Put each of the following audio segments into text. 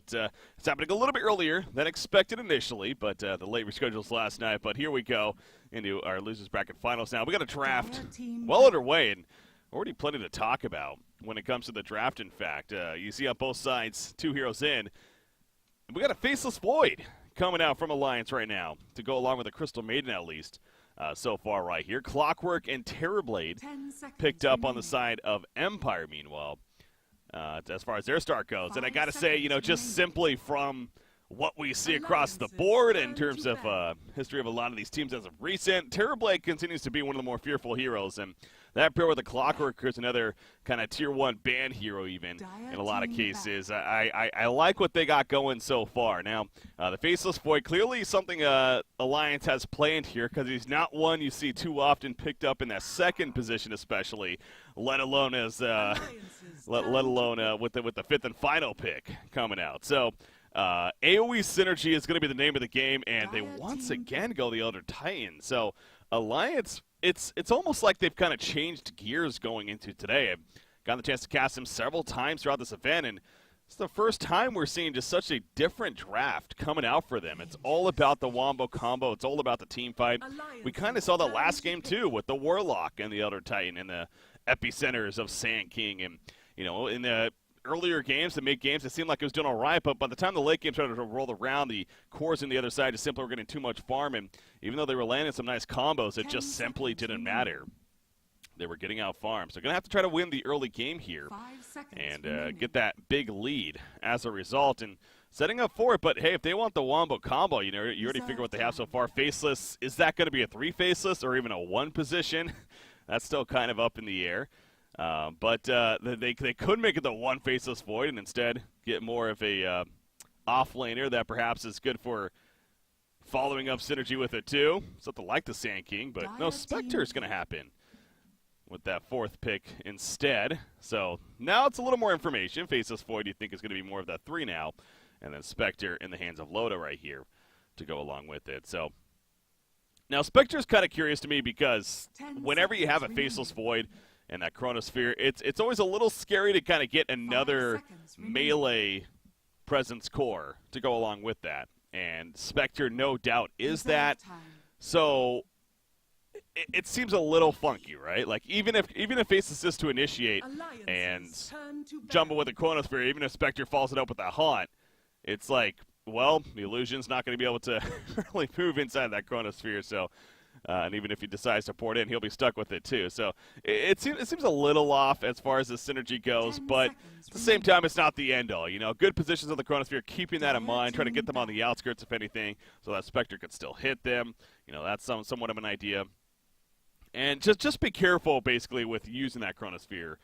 it's happening a little bit earlier than expected initially, but the late reschedules last night. But here we go into our losers bracket finals now. We got a draft well underway and already plenty to talk about when it comes to the draft. In fact, you see on both sides, two heroes in. We got a Faceless Void coming out from Alliance right now to go along with the Crystal Maiden at least. So far right here. Clockwork and Terrorblade picked up on the side of Empire, meanwhile, as far as their start goes. And I got to say, you know, just simply from what we see across the board in terms of history of a lot of these teams as of recent, Terrorblade continues to be one of the more fearful heroes. And that pair with the Clockwork is another kind of tier 1 ban hero even in a lot of cases. I like what they got going so far. Now, the Faceless Void, clearly something Alliance has planned here because he's not one you see too often picked up in that second position especially, let alone as with the fifth and final pick coming out. So AoE Synergy is going to be the name of the game, and they once again go the Elder Titan. So Alliance, it's almost like they've kind of changed gears going into today. I've gotten the chance to cast him several times throughout this event, and it's the first time we're seeing just such a different draft coming out for them. It's all about the wombo combo. It's all about the team fight. We kind of saw that last game, too, with the Warlock and the Elder Titan and the epicenters of Sand King. And, you know, in the earlier games, the mid-games, it seemed like it was doing all right, but by the time the late game started to roll around, the cores on the other side just simply were getting too much farm, and even though they were landing some nice combos, it just simply didn't matter. They were getting out farm. So going to have to try to win the early game here and get that big lead as a result, and setting up for it. But, hey, if they want the wombo combo, you know, you already figure what they have so far. Faceless, is that going to be a 3 Faceless or even a 1 position? That's still kind of up in the air. But they could make it the 1 Faceless Void and instead get more of a off-laner that perhaps is good for following up synergy with it too. Something like the Sand King, but no, Spectre's going to happen with that 4th pick instead. So now it's a little more information. Faceless Void you think is going to be more of that 3 now, and then Spectre in the hands of Loda right here to go along with it. So now Spectre's kind of curious to me because whenever you have a Faceless Void and that Chronosphere, it's always a little scary to kind of get another melee presence core to go along with that. And Spectre, no doubt, is that. So it seems a little funky, right? Like even if Faceless is to initiate and jumble with the Chronosphere, even if Spectre follows it up with that Haunt, it's like, well, the Illusion's not going to be able to really move inside that Chronosphere, so. And even if he decides to pour it in, he'll be stuck with it too. So it seems a little off as far as the synergy goes, but at the same time, it's not the end all. You know, good positions on the Chronosphere, keeping that in mind, trying to get them on the outskirts, if anything, so that Spectre could still hit them. You know, that's somewhat of an idea. And just be careful, basically, with using that Chronosphere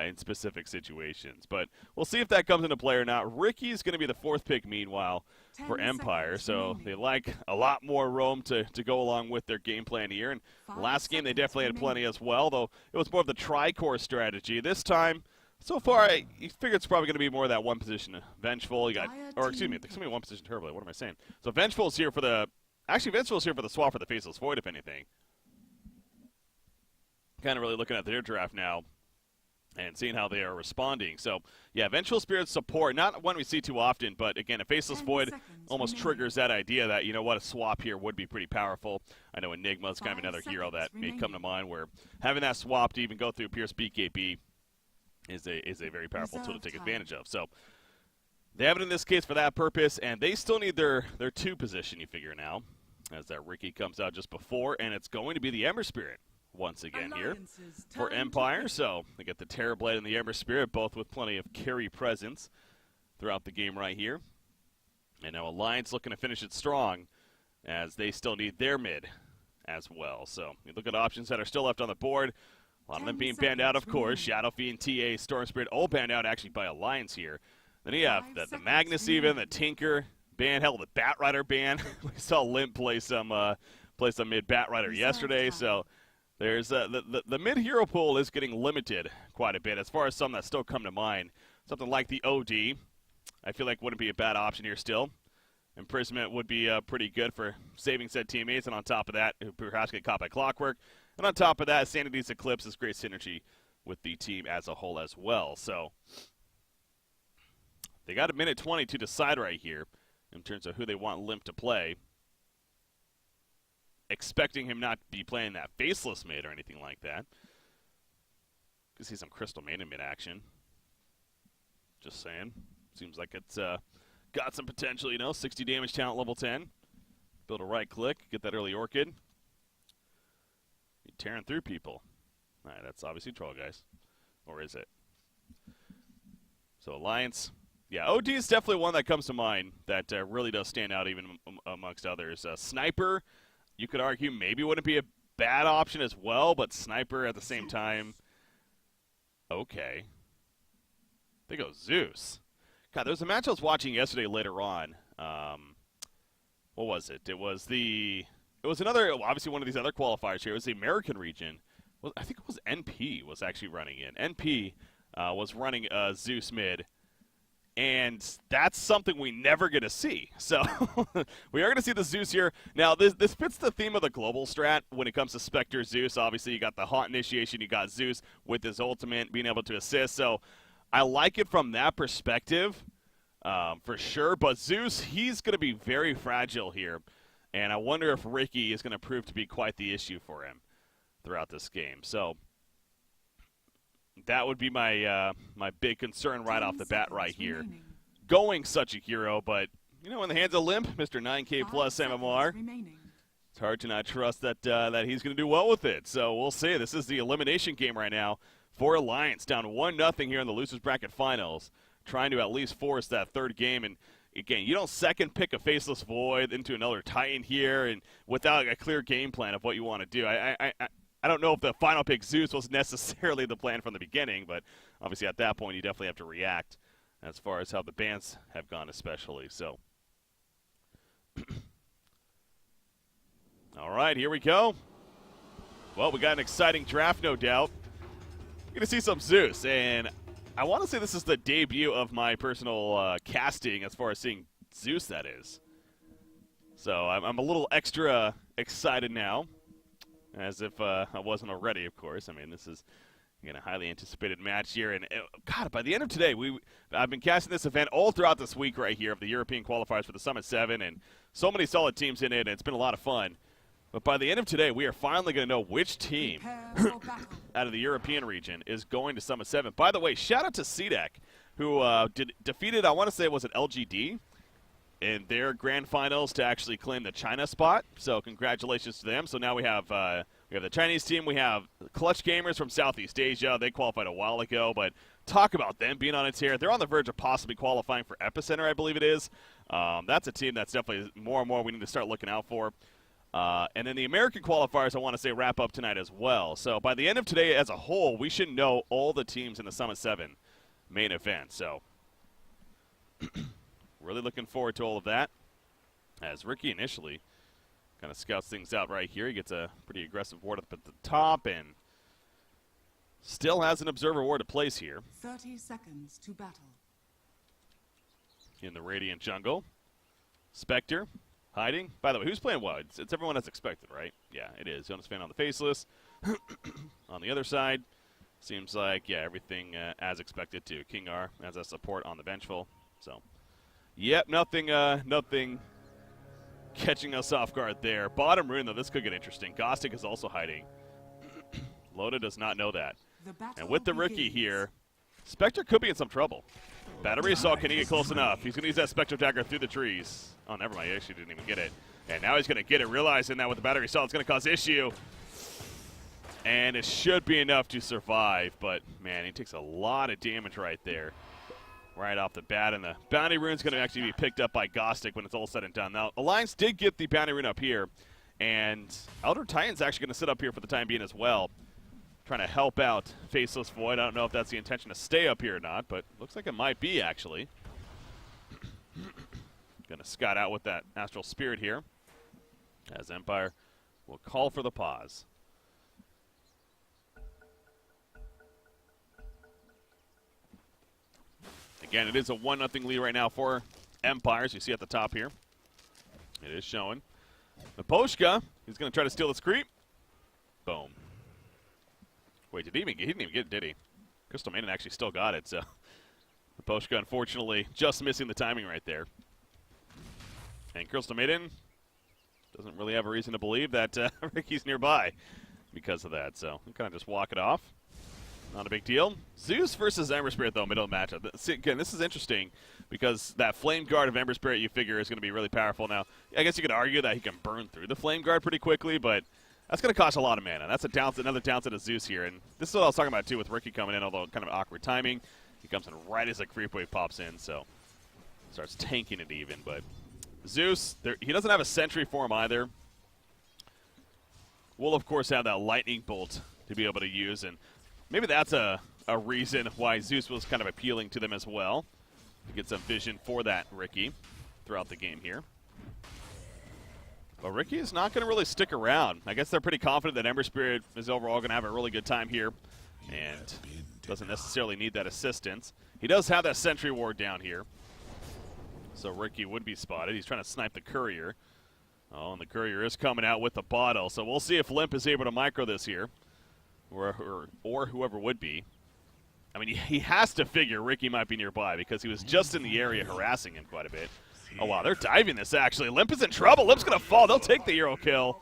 in specific situations. But we'll see if that comes into play or not. Ricky's going to be the 4th pick, meanwhile, for Empire, so they like a lot more roam to go along with their game plan here. And last game, they definitely had plenty as well, though it was more of the tri-core strategy. This time, so far, you figure it's probably going to be more of that 1 position Vengeful. You got, or excuse me, there's going to be 1 position Turbo. What am I saying? So Vengeful's here for the, actually Vengeful's here for the swap for the Faceless Void, if anything. Kind of really looking at their draft now and seeing how they are responding. So, yeah, Vengeful Spirit support, not one we see too often, but again, a Faceless Void almost triggers that idea that, you know what, a swap here would be pretty powerful. I know Enigma is kind of another hero that may come to mind where having that swap to even go through Pierce BKB is a very powerful tool to take advantage of. So, they have it in this case for that purpose, and they still need their 2 position, you figure now, as that Ricky comes out just before, and it's going to be the Ember Spirit once again here for Empire. So they get the Terrorblade and the Ember Spirit, both with plenty of carry presence throughout the game right here. And now Alliance looking to finish it strong as they still need their mid as well. So you look at options that are still left on the board. A lot of them being banned out, of course. Shadow Fiend, TA, Storm Spirit, all banned out actually by Alliance here. Then you have the Magnus even, the Tinker ban, hell, the Batrider ban. We saw Limp play some mid Batrider yesterday, so there's the mid-hero pool is getting limited quite a bit as far as some that still come to mind. Something like the OD, I feel like wouldn't be a bad option here still. Imprisonment would be pretty good for saving said teammates, and on top of that, perhaps get caught by Clockwork. And on top of that, Sanity's Eclipse is great synergy with the team as a whole as well. So They got a minute 20 to decide right here in terms of who they want Limp to play. Expecting him not to be playing that faceless mid or anything like that. Could see some Crystal Maiden mid action. Just saying. Seems like it's got some potential, you know. 60 damage talent level 10. Build a right click, get that early Orchid. You're tearing through people. All right, that's obviously Troll, guys. Or is it? So Alliance. Yeah, OD is definitely one that comes to mind that really does stand out even amongst others. Sniper, you could argue maybe wouldn't be a bad option as well, but Sniper at the same time. Okay. They go Zeus. God, there was a match I was watching yesterday later on. What was it? It was another, obviously one of these other qualifiers here. It was the American region. Well, I think it was NP was actually running in. NP was running Zeus mid. And that's something we never get to see. So we are going to see the Zeus here. Now, this fits the theme of the global strat when it comes to Spectre Zeus. Obviously, you got the hot initiation. You got Zeus with his ultimate being able to assist. So I like it from that perspective for sure. But Zeus, he's going to be very fragile here. And I wonder if Ricky is going to prove to be quite the issue for him throughout this game. So that would be my my big concern right off the bat right here. Going such a hero, but, you know, in the hands of Limp, Mr. 9K plus MMR, it's hard to not trust that that he's going to do well with it. So we'll see. This is the elimination game right now for Alliance, down 1-0 here in the Losers Bracket Finals, trying to at least force that third game. And, again, you don't second pick a Faceless Void into another Titan here and without a clear game plan of what you want to do. I don't know if the final pick Zeus was necessarily the plan from the beginning, but obviously at that point you definitely have to react as far as how the bans have gone especially. So, all right, here we go. Well, we got an exciting draft, no doubt. We're going to see some Zeus, and I want to say this is the debut of my personal casting as far as seeing Zeus, that is. So I'm a little extra excited now. As if I wasn't already, of course. I mean, this is, again, a highly anticipated match here. And, God, by the end of today, I've been casting this event all throughout this week right here of the European qualifiers for the Summit 7. And so many solid teams in it, and it's been a lot of fun. But by the end of today, we are finally going to know which team out of the European region is going to Summit 7. By the way, shout out to CDEC, who defeated, I want to say it was an LGD, in their grand finals to actually claim the China spot. So congratulations to them. So now we have the Chinese team. We have Clutch Gamers from Southeast Asia. They qualified a while ago, but talk about them being on a tear. They're on the verge of possibly qualifying for Epicenter, I believe it is. That's a team that's definitely more and more we need to start looking out for. And then the American qualifiers, I want to say, wrap up tonight as well. So by the end of today as a whole, we should know all the teams in the Summit 7 main event. So really looking forward to all of that, as Ricky initially kind of scouts things out right here. He gets a pretty aggressive ward up at the top and still has an observer ward to place here. 30 seconds to battle. In the Radiant jungle. Spectre hiding. By the way, who's playing what? It's everyone as expected, right? Yeah, it is. Jonas Fan on the Faceless. On the other side, seems like, yeah, everything as expected too. King R as a support on the Vengeful. So, yep, nothing catching us off guard there. Bottom rune, though, this could get interesting. Gostic is also hiding. Loda does not know that. And with the rookie here, Spectre could be in some trouble. Battery Assault, can he get close enough? He's going to use that Spectre Dagger through the trees. Oh, never mind, he actually didn't even get it. And now he's going to get it, realizing that with the Battery Assault, it's going to cause issue. And it should be enough to survive, but, man, he takes a lot of damage right there. Right off the bat, and the Bounty Rune's going to actually be picked up by Gostic when it's all said and done. Now, Alliance did get the Bounty Rune up here, and Elder Titan's actually going to sit up here for the time being as well, trying to help out Faceless Void. I don't know if that's the intention to stay up here or not, but looks like it might be, actually. Going to scout out with that Astral Spirit here, as Empire will call for the pause. Again, it is a 1-0 lead right now for Empire, as you see at the top here. It is showing. Naposhka, he's going to try to steal this creep. Boom. Wait, he didn't even get it, did he? Crystal Maiden actually still got it, so Poshka, unfortunately, just missing the timing right there. And Crystal Maiden doesn't really have a reason to believe that Ricky's nearby because of that. So we kind of just walk it off. Not a big deal. Zeus versus Ember Spirit, though, middle matchup. See, again, this is interesting because that Flame Guard of Ember Spirit you figure is going to be really powerful. Now, I guess you could argue that he can burn through the Flame Guard pretty quickly, but that's going to cost a lot of mana. That's another downside of Zeus here. And this is what I was talking about, too, with Ricky coming in, although kind of awkward timing. He comes in right as the creep wave pops in, so starts tanking it even. But Zeus, he doesn't have a sentry for him either. We'll, of course, have that lightning bolt to be able to use, and maybe that's a reason why Zeus was kind of appealing to them as well, to get some vision for that Ricky throughout the game here. But Ricky is not going to really stick around. I guess they're pretty confident that Ember Spirit is overall going to have a really good time here and doesn't necessarily need that assistance. He does have that sentry ward down here, so Ricky would be spotted. He's trying to snipe the courier. Oh, and the courier is coming out with the bottle, so we'll see if Limp is able to micro this here. Or whoever would be. I mean, he has to figure Ricky might be nearby because he was just in the area harassing him quite a bit. Oh, wow, they're diving this, actually. Limp is in trouble. Limp's going to fall. They'll take the Euro kill.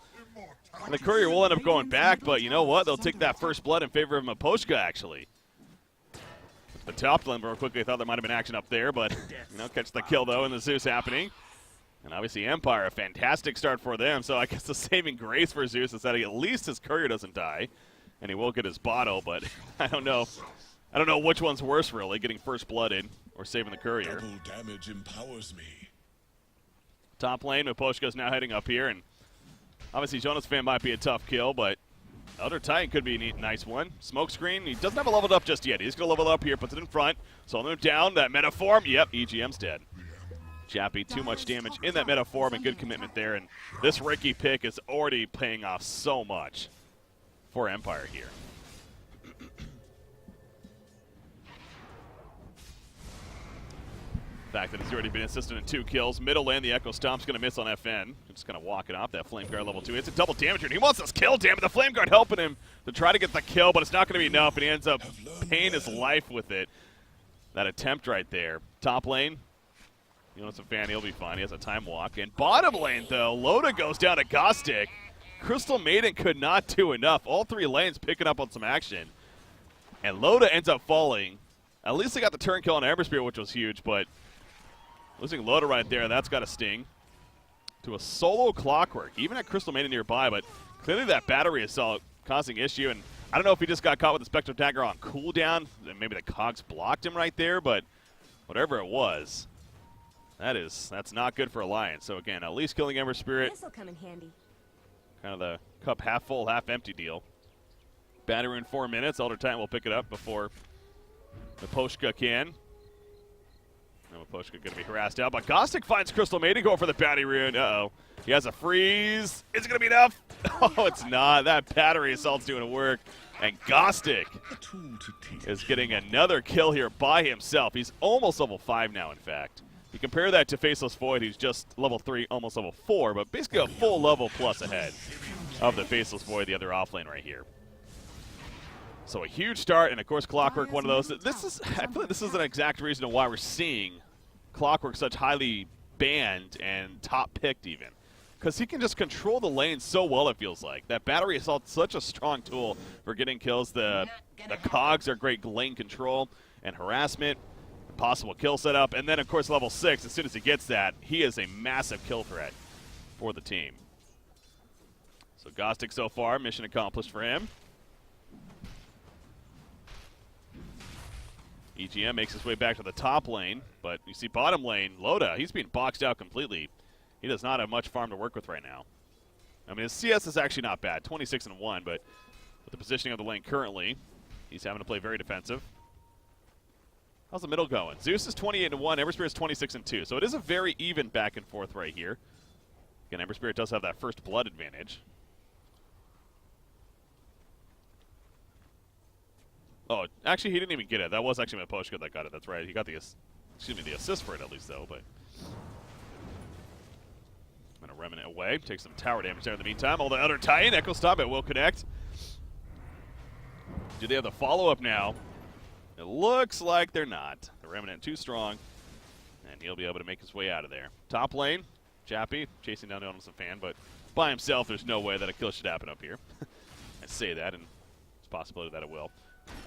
And the courier will end up going back, but you know what? They'll take that first blood in favor of Maposhka, actually. The top lane real quickly. I thought there might have been action up there, but, catch the kill, though, and the Zeus happening. And obviously Empire, a fantastic start for them, so I guess the saving grace for Zeus is that at least his courier doesn't die. And he will get his bottle, but I don't know which one's worse, really, getting first blooded or saving the courier. Double damage empowers me. Top lane, Maposhka's now heading up here, and obviously Jonas Fan might be a tough kill, but Elder Titan could be a nice one. Smokescreen, he doesn't have it leveled up just yet. He's going to level up here, puts it in front. So move down, that meta form, yep, EGM's dead. Chappie, too much damage in that meta form and good commitment there, and this Ricky pick is already paying off so much for Empire here. The fact that he's already been assisted in 2 kills. Middle lane, the Echo Stomp's going to miss on FN. Just going to walk it off. That Flame Guard level 2. It's a double damage, and he wants this kill, damn it. The Flame Guard helping him to try to get the kill, but it's not going to be enough, and he ends up paying his life with it. That attempt right there. Top lane, Jonas Fan, he'll be fine. He has a time walk. And bottom lane, though, Loda goes down to Gostic. Crystal Maiden could not do enough. All 3 lanes picking up on some action. And Loda ends up falling. At least they got the turn kill on Ember Spirit, which was huge, but losing Loda right there, that's got to sting. To a solo Clockwork, even at Crystal Maiden nearby, but clearly that battery assault causing issue. And I don't know if he just got caught with the Spectral Dagger on cooldown. Maybe the cogs blocked him right there, but whatever it was, that's not good for Alliance. So again, at least killing Ember Spirit. This'll come in handy. Kind of the cup half full, half empty deal. Battery in 4 minutes. Elder Titan will pick it up before Maposhka can. And Maposhka going to be harassed out, but Gostic finds Crystal Maiden going for the battery rune. Uh-oh. He has a freeze. Is it going to be enough? Oh, it's not. That battery assault's doing work. And Gostic is getting another kill here by himself. He's almost level 5 now, in fact. You compare that to Faceless Void, who's just level 3, almost level 4, but basically a full level plus ahead of the Faceless Void, the other offlane right here. So a huge start, and of course Clockwork, one of those. I feel like this is an exact reason why we're seeing Clockwork such highly banned and top picked even. Because he can just control the lane so well, it feels like. That battery assault's such a strong tool for getting kills. The cogs are great lane control and harassment. Possible kill setup, and then of course level 6, as soon as he gets that, he is a massive kill threat for the team. So Gostic so far, mission accomplished for him. EGM makes his way back to the top lane, but you see bottom lane, Loda, he's being boxed out completely. He does not have much farm to work with right now. I mean, his CS is actually not bad, 26-1, but with the positioning of the lane currently, he's having to play very defensive. How's the middle going? Zeus is 28-1, Ember Spirit is 26-2. So it is a very even back and forth right here. Again, Ember Spirit does have that first blood advantage. Oh, actually, he didn't even get it. That was actually Maposhka that got it. That's right. He got the assist for it at least, though. But I'm going to Remnant away. Take some tower damage there in the meantime. All the other Titan, Echo Stop, it will connect. Do they have the follow-up now? It looks like they're not. The Remnant too strong, and he'll be able to make his way out of there. Top lane, Chappie chasing down the Natus fan, but by himself, there's no way that a kill should happen up here. I say that, and it's a possibility that it will.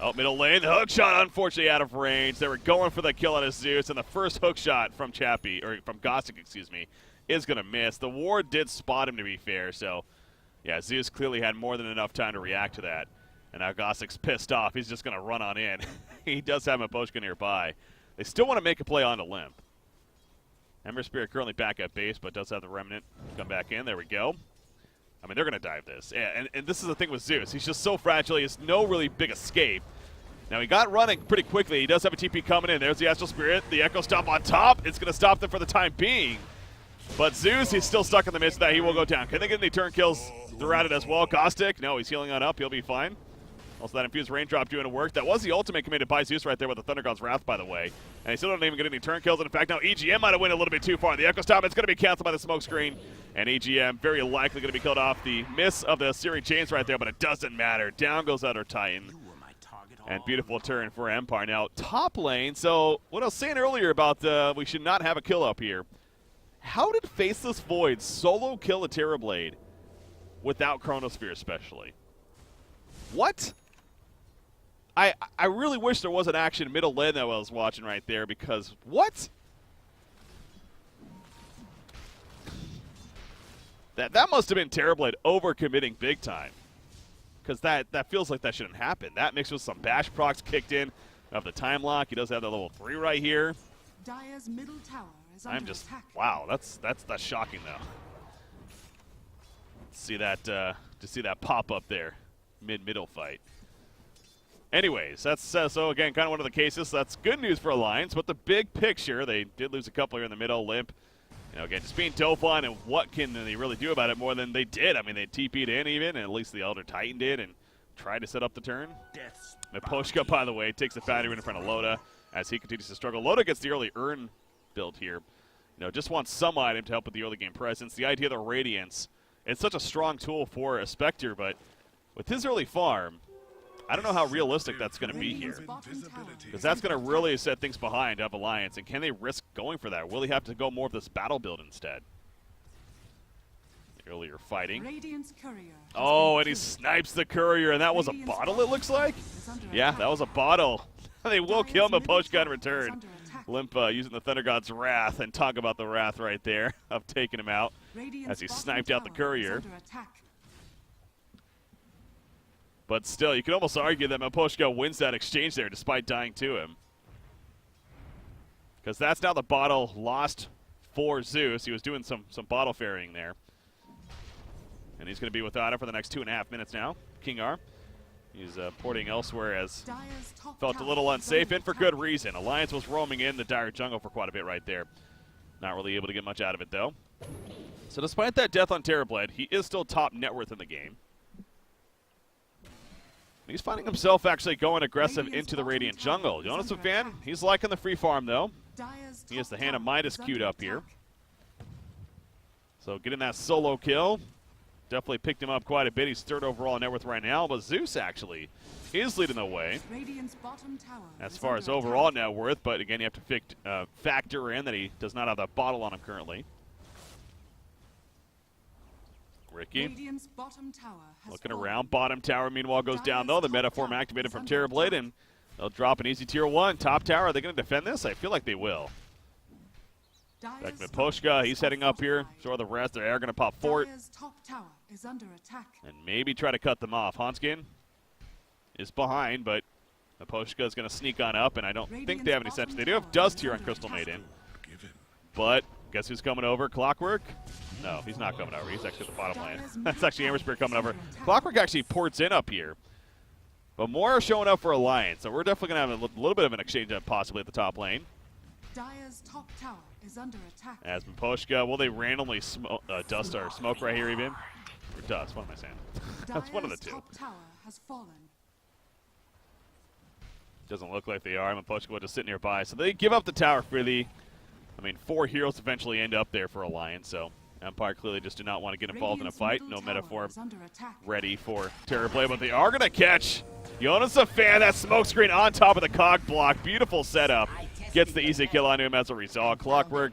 Oh, middle lane, the hook shot, unfortunately out of range. They were going for the kill out of Zeus, and the first hook shot from Chappie, or from Gossick, excuse me, is going to miss. The ward did spot him, to be fair, so yeah, Zeus clearly had more than enough time to react to that. And now Gossick's pissed off. He's just going to run on in. He does have Miposhka nearby. They still want to make a play on the limp. Ember Spirit currently back at base, but does have the Remnant come back in. There we go. I mean, they're going to dive this. Yeah, and this is the thing with Zeus. He's just so fragile. He has no really big escape. Now, he got running pretty quickly. He does have a TP coming in. There's the Astral Spirit. The Echo Stomp on top. It's going to stop them for the time being. But Zeus, he's still stuck in the midst of that. He will go down. Can they get any turn kills throughout it as well? Caustic, no, he's healing on up. He'll be fine. Also, that infused raindrop doing the work. That was the ultimate committed by Zeus right there with the Thunder God's Wrath, by the way. And he still don't even get any turn kills. And in fact, now EGM might have went a little bit too far. The Echo Stomp, it's going to be canceled by the smoke screen. And EGM very likely going to be killed off. The miss of the Searing Chains right there, but it doesn't matter. Down goes Outer Titan. And beautiful turn for Empire. Now, top lane. So, what I was saying earlier about we should not have a kill up here. How did Faceless Void solo kill a Terrorblade without Chronosphere especially? What? I really wish there was an action middle lane that I was watching right there, because what? That must have been Terrorblade overcommitting big time, because that feels like that shouldn't happen. That mixed with some bash procs kicked in of the time lock. He does have the level 3 right here. Dire's middle tower is under I'm just attack. wow. That's shocking though. See that to see that pop up there, middle fight. Anyways, that's so again kind of one of the cases. That's good news for Alliance, but the big picture, they did lose a couple here in the middle. Limp, you know, again just being Tofon, and what can they really do about it more than they did? I mean, they TP'd in even, and at least the Elder Titan did, and tried to set up the turn. Miposhka, by the way, takes a battery in front of Loda as he continues to struggle. Loda gets the early Urn build here. You know, just wants some item to help with the early game presence. The idea of the Radiance, it's such a strong tool for a Spectre, but with his early farm, I don't know how realistic that's going to be here, because that's going to really set things behind up Alliance. And can they risk going for that? Will he have to go more of this battle build instead? Earlier fighting. Oh, and he snipes the courier, and that was a bottle, it looks like? Yeah, that was a bottle. They will kill Miposhka in return. Limp using the Thunder God's Wrath, and talk about the Wrath right there of taking him out as he sniped out the courier. But still, you could almost argue that Miposhka wins that exchange there despite dying to him, because that's now the bottle lost for Zeus. He was doing some bottle ferrying there. And he's going to be without it for the next 2.5 minutes now. King R. He's porting elsewhere as felt a little unsafe, and for good reason. Alliance was roaming in the Dire jungle for quite a bit right there. Not really able to get much out of it, though. So despite that death on Terrorblade, he is still top net worth in the game. He's finding himself actually going aggressive into the Radiant jungle. Jonas fan, he's liking the free farm, though. He has the Hand of Midas queued up here. So getting that solo kill definitely picked him up quite a bit. He's third overall in net worth right now, but Zeus actually is leading the way as far as overall net worth. But again, you have to factor in that he does not have that bottle on him currently. Ricky looking around. Bottom tower, meanwhile, goes down, though. The metaform activated from Terrorblade, and they'll drop an easy tier 1. Top tower, are they going to defend this? I feel like they will. Back to Miposhka, he's heading up here. Sure, the rest, they are going to pop fort and maybe try to cut them off. Hanskin is behind, but Miposhka is going to sneak on up, and I don't think they have any sense. They do have Dust here on Crystal Maiden, but guess who's coming over? Clockwork? No, he's not coming over. He's actually at the bottom lane. That's actually Amber Spirit coming over. Clockwork actually ports in up here, but more are showing up for Alliance, so we're definitely going to have a little bit of an exchange up possibly at the top lane. Dire's top tower is under attack. As Miposhka, will they randomly dust or smoke right here even? Or dust, what am I saying? That's one of the two. Top tower has fallen. Doesn't look like they are. Miposhka will just sit nearby. So they give up the tower for the, 4 heroes eventually end up there for Alliance, so Empire clearly just do not want to get involved in a fight. No metaform ready for Terrorblade, but they are going to catch Jonas a fan, that smoke screen on top of the cog block. Beautiful setup. Gets the easy kill onto him as a result. Clockwork,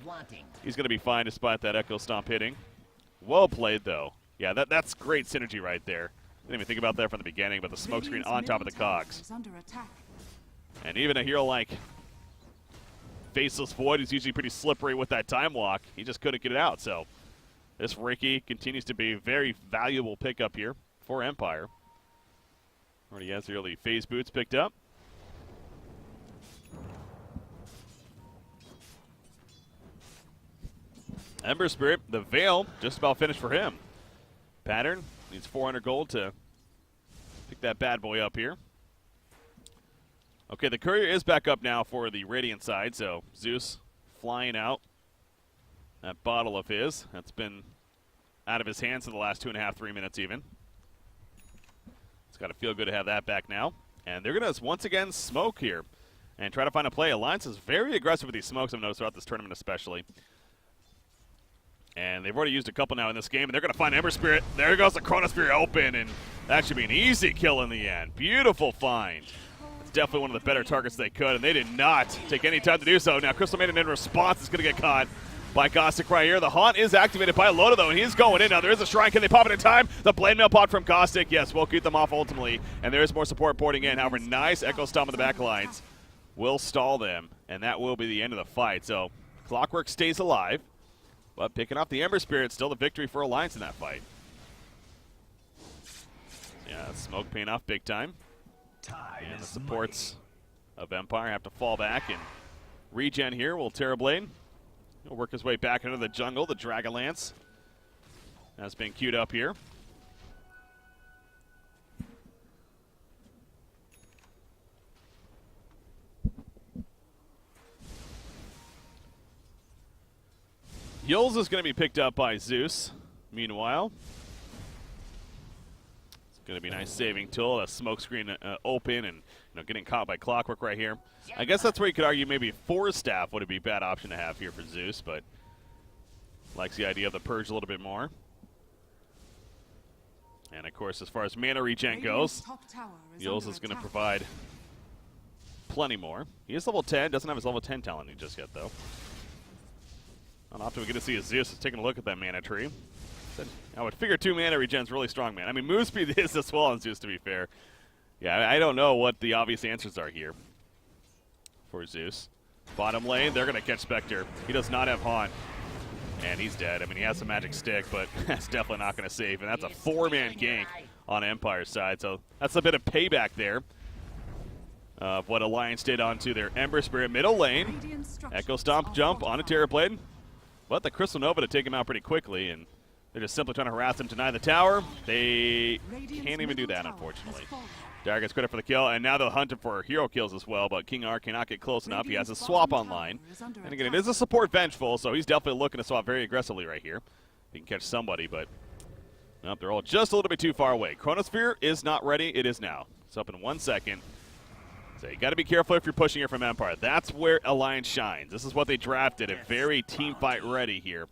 he's going to be fine despite that Echo Stomp hitting. Well played, though. Yeah, that's great synergy right there. Didn't even think about that from the beginning, but the smoke screen on top of the cogs. And even a hero like Faceless Void is usually pretty slippery with that time walk. He just couldn't get it out, so this Ricky continues to be a very valuable pickup here for Empire. Already has the early phase boots picked up. Ember Spirit, the Veil, just about finished for him. Pattern needs 400 gold to pick that bad boy up here. Okay, the Courier is back up now for the Radiant side, so Zeus flying out. That bottle of his, that's been out of his hands for the last 2.5, 3 minutes even. It's got to feel good to have that back now. And they're going to once again smoke here and try to find a play. Alliance is very aggressive with these smokes, I've noticed throughout this tournament especially. And they've already used a couple now in this game, and they're going to find Ember Spirit. There goes the Chronosphere open, and that should be an easy kill in the end. Beautiful find. It's definitely one of the better targets they could, and they did not take any time to do so. Now Crystal Maiden in response is going to get caught by Caustic right here. The Haunt is activated by Loda, though, and he's going in. Now there is a Shrine. Can they pop it in time? The Blade Mail pot from Caustic. Yes, will keep them off ultimately, and there is more support porting in. However, nice Echo Stomp in the back lines will stall them, and that will be the end of the fight. So Clockwork stays alive. But picking off the Ember Spirit, still the victory for Alliance in that fight. Yeah, smoke paying off big time. And the supports of Empire have to fall back and regen here. Will Terrorblade he'll work his way back into the jungle. The Dragonlance has been queued up here. Yules is going to be picked up by Zeus. Meanwhile, it's going to be a nice saving tool. A smoke screen open and getting caught by Clockwork right here. I guess that's where you could argue maybe Force Staff would be a bad option to have here for Zeus, but likes the idea of the Purge a little bit more. And of course, as far as mana regen goes, Yules is going to provide plenty more. He is level 10, doesn't have his level 10 talent just yet though. Not often we get to see a Zeus taking a look at that mana tree. I would figure 2 mana regen's really strong, man. I mean, move speed is as well on Zeus, to be fair. Yeah, I don't know what the obvious answers are here for Zeus. Bottom lane, they're going to catch Spectre. He does not have Haunt, and he's dead. I mean, he has a magic stick, but that's definitely not going to save, and that's a 4-man gank on Empire's side, so that's a bit of payback there of what Alliance did onto their Ember Spirit middle lane. Echo Stomp jump on a Terrorblade. But the Crystal Nova to take him out pretty quickly, and they're just simply trying to harass him, deny the tower. They can't even do that, unfortunately. Dagger gets credit for the kill, and now they'll hunt him for hero kills as well, but King R cannot get close enough. He has a swap online. And again, it is a support Vengeful, so he's definitely looking to swap very aggressively right here. He can catch somebody, but nope, they're all just a little bit too far away. Chronosphere is not ready. It is now. It's up in 1 second. So you got to be careful if you're pushing it from Empire. That's where Alliance shines. This is what they drafted, a very team fight ready here,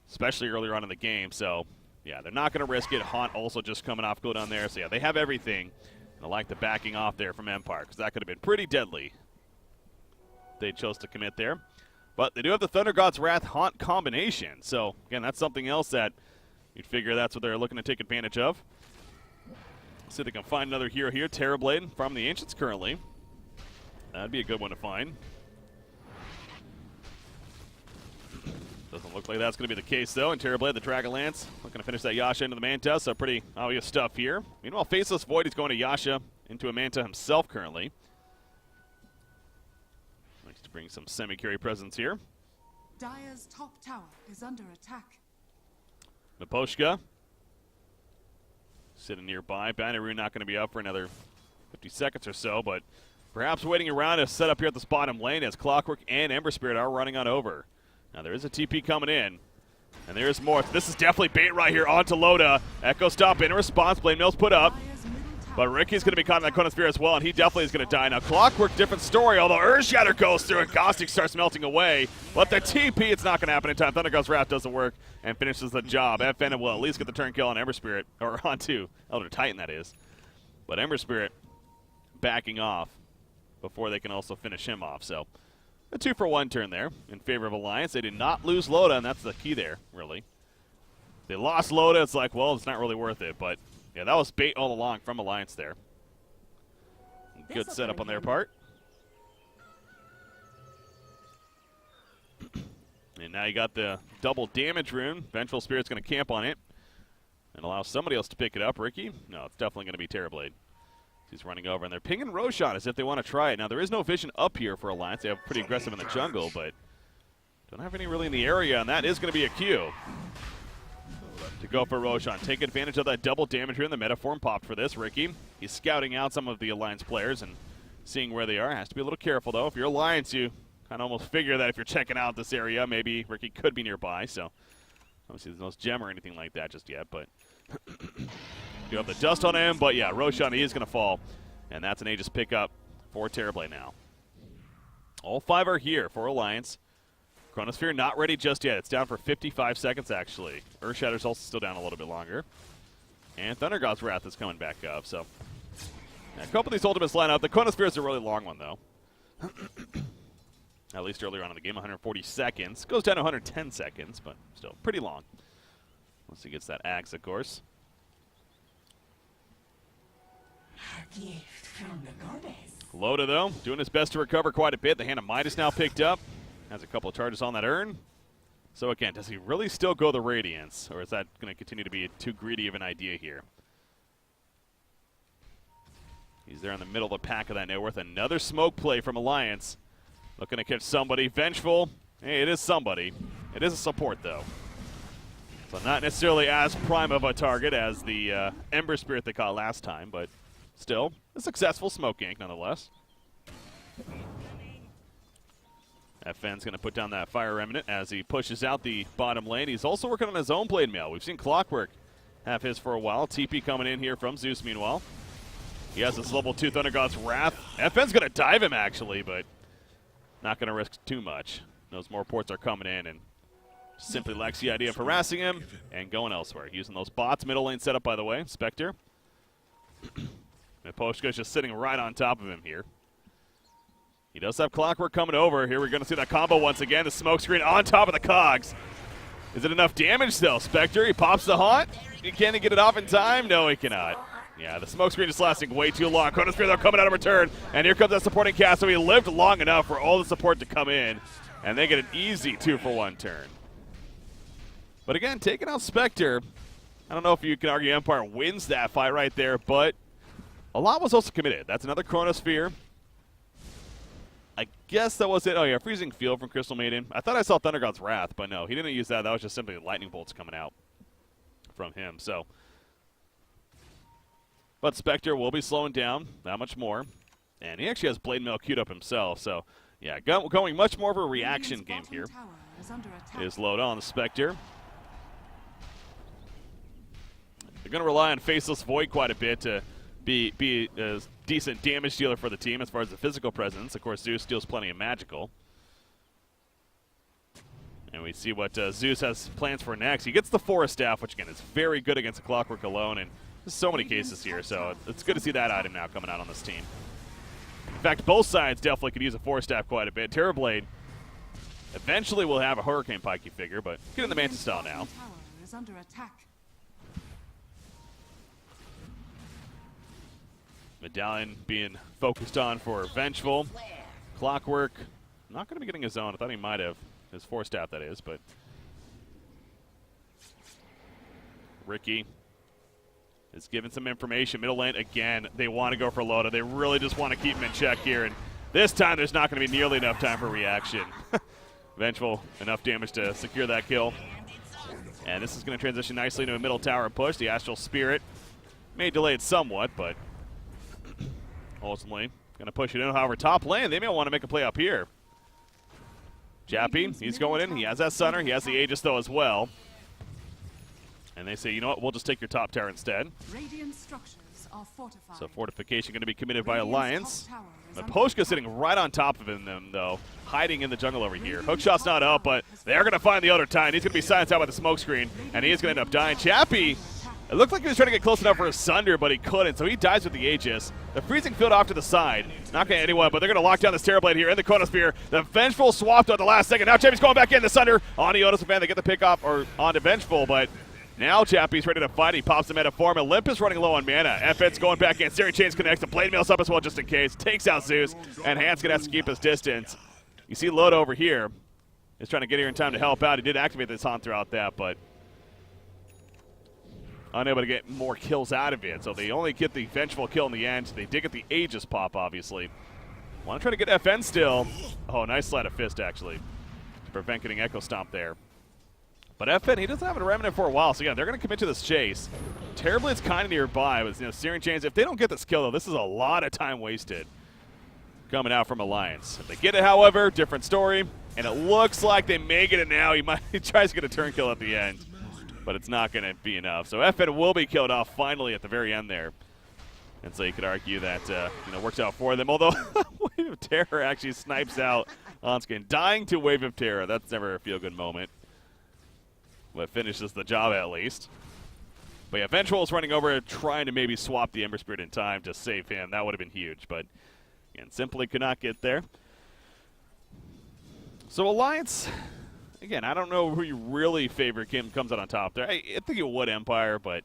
especially earlier on in the game. So, yeah, they're not going to risk it. Haunt also just coming off cooldown there. So, yeah, they have everything. And I like the backing off there from Empire because that could have been pretty deadly. They chose to commit there. But they do have the Thunder God's Wrath Haunt combination. So, again, that's something else that you'd figure that's what they're looking to take advantage of. See if they can find another hero here. Terrorblade from the Ancients currently. That'd be a good one to find. Doesn't look like that's going to be the case, though. And Terrorblade, the Dragonlance, looking to finish that Yasha into the Manta, so pretty obvious stuff here. Meanwhile, Faceless Void is going to Yasha into a Manta himself currently. Likes to bring some semi-carry presence here. Dire's top tower is under attack. Miposhka sitting nearby. Banneroo not going to be up for another 50 seconds or so, but perhaps waiting around to set up here at this bottom lane as Clockwork and Ember Spirit are running on over. Now there is a TP coming in, and there's more. This is definitely bait right here onto Loda. Echo Stomp in response. Blade Mill's put up, but Ricky's going to be caught in that Chronosphere as well, and he definitely is going to die. Now Clockwork, different story, although Earthshatter goes through and Caustic starts melting away. But the TP, it's not going to happen in time. Thunder God's Wrath doesn't work and finishes the job. FN will at least get the turn kill on Ember Spirit, or onto Elder Titan, that is. But Ember Spirit backing off before they can also finish him off. So a 2-for-1 turn there in favor of Alliance. They did not lose Loda, and that's the key there, really. They lost Loda. It's like, well, it's not really worth it. But, yeah, that was bait all along from Alliance there. Good setup on their part. And now you got the double damage rune. Vengeful Spirit's going to camp on it and allow somebody else to pick it up. Ricky? No, it's definitely going to be Terrorblade. He's running over, and they're pinging Roshan as if they want to try it. Now, there is no vision up here for Alliance. They have pretty aggressive in the jungle, but don't have any really in the area, and that is going to be a Q to go for Roshan. Take advantage of that double damage rune. The Metaform popped for this. Ricky, he's scouting out some of the Alliance players and seeing where they are. Has to be a little careful, though. If you're Alliance, you kind of almost figure that if you're checking out this area, maybe Ricky could be nearby. So obviously there's no gem or anything like that just yet, but you have the dust on him. But yeah, Roshan, he is going to fall, and that's an Aegis pickup for Terrorblade now. All 5 are here for Alliance. Chronosphere not ready just yet. It's down for 55 seconds, actually. Earthshatter's also still down a little bit longer. And Thunder God's Wrath is coming back up, so yeah, a couple of these ultimates line up. The Chronosphere is a really long one, though. At least earlier on in the game, 140 seconds. Goes down to 110 seconds, but still pretty long. Once he gets that axe, of course. Loda, though, doing his best to recover quite a bit. The Hand of Midas now picked up. Has a couple of charges on that urn. So again, does he really still go the Radiance? Or is that going to continue to be too greedy of an idea here? He's there in the middle of the pack of that net worth. Another smoke play from Alliance. Looking to catch somebody. Vengeful. Hey, it is somebody. It is a support, though. So not necessarily as prime of a target as the Ember Spirit they caught last time, but still a successful smoke gank nonetheless. FN's going to put down that Fire Remnant as he pushes out the bottom lane. He's also working on his own blade mail. We've seen Clockwork have his for a while. TP coming in here from Zeus, meanwhile. He has this level 2 Thunder God's Wrath. FN's going to dive him, actually, but not going to risk too much. Those more ports are coming in, and simply likes the idea of harassing him and going elsewhere. Using those bots. Middle lane setup, by the way. Spectre. And Poshka's just sitting right on top of him here. He does have Clockwork coming over. Here we're going to see that combo once again. The smoke screen on top of the cogs. Is it enough damage, though? Spectre, he pops the haunt. Can he get it off in time? No, he cannot. Yeah, the smoke screen is lasting way too long. Chronosphere, though, coming out of return. And here comes that supporting cast. So he lived long enough for all the support to come in. And they get an easy 2-for-1 turn. But again, taking out Spectre, I don't know if you can argue Empire wins that fight right there, but a lot was also committed. That's another Chronosphere. I guess that was it. Oh, yeah, Freezing Field from Crystal Maiden. I thought I saw Thunder God's Wrath, but no, he didn't use that. That was just simply lightning bolts coming out from him. So, but Spectre will be slowing down that much more. And he actually has Blade Mail queued up himself. So, yeah, going much more of a reaction game here. Is Loda on the Spectre. They're going to rely on Faceless Void quite a bit to be a decent damage dealer for the team as far as the physical presence. Of course, Zeus deals plenty of magical. And we see what Zeus has plans for next. He gets the Forest Staff, which, again, is very good against the Clockwork alone. And there's so many cases here, so it's good to see that item now coming out on this team. In fact, both sides definitely could use a Forest Staff quite a bit. Terrorblade eventually will have a Hurricane Pikey figure, but get in the Mantis style now. Is under attack. Medallion being focused on for Vengeful. Clockwork, not going to be getting his own. I thought he might have. His Force Staff, that is, but Ricky is giving some information. Middle lane, again, they want to go for Loda. They really just want to keep him in check here, and this time there's not going to be nearly enough time for reaction. Vengeful, enough damage to secure that kill. And this is going to transition nicely into a middle tower push. The Astral Spirit may delay it somewhat, but ultimately going to push it in. However, top lane, they may want to make a play up here. Jappy, he's going in. He has that Sunner. He has the Aegis, though, as well. And they say, you know what, we'll just take your top tower instead. Radiant structures are fortified. So fortification going to be committed by Alliance. Maposhka sitting right on top of him, though, hiding in the jungle over here. Hookshot's not up, but they're going to find the other time. He's going to be silenced out by the smoke screen, and he is going to end up dying. Chappie It looked like he was trying to get close enough for a Sunder, but he couldn't, so he dies with the Aegis. The freezing field off to the side. Not going to anyone, but they're going to lock down this Terrorblade here in the Chronosphere. The Vengeful swapped at the last second. Now Chappie's going back in. The Sunder on Ionis fan. They get the pick off or onto Vengeful, but now Chappie's ready to fight. He pops him at a farm. Olympus running low on mana. FN's going back in. Series Chains connects. The Blade Mail's up as well just in case. Takes out Zeus, and Hans going to have to keep his distance. You see Loda over here. He's trying to get here in time to help out. He did activate this Haunt throughout that, but unable to get more kills out of it. So they only get the Vengeful kill in the end. They did get the Aegis pop, obviously. Want to try to get FN still. Oh, nice sleight of fist, actually, to prevent getting Echo Stomp there. But FN, he doesn't have a Remnant for a while, so yeah, they're going to commit to this chase. Terrorblade's kind of nearby, but Searing Chains, if they don't get this kill, though, this is a lot of time wasted coming out from Alliance. If they get it, however, different story. And it looks like they may get it now. He tries to get a turn kill at the end, but it's not going to be enough. So FN will be killed off finally at the very end there. And so you could argue that works out for them. Although Wave of Terror actually snipes out Onskin. Dying to Wave of Terror. That's never a feel-good moment. But finishes the job at least. But yeah, Vengeful is running over, trying to maybe swap the Ember Spirit in time to save him. That would have been huge, but again, simply could not get there. So Alliance, again, I don't know who you really favor comes out on top there. I think it would Empire, but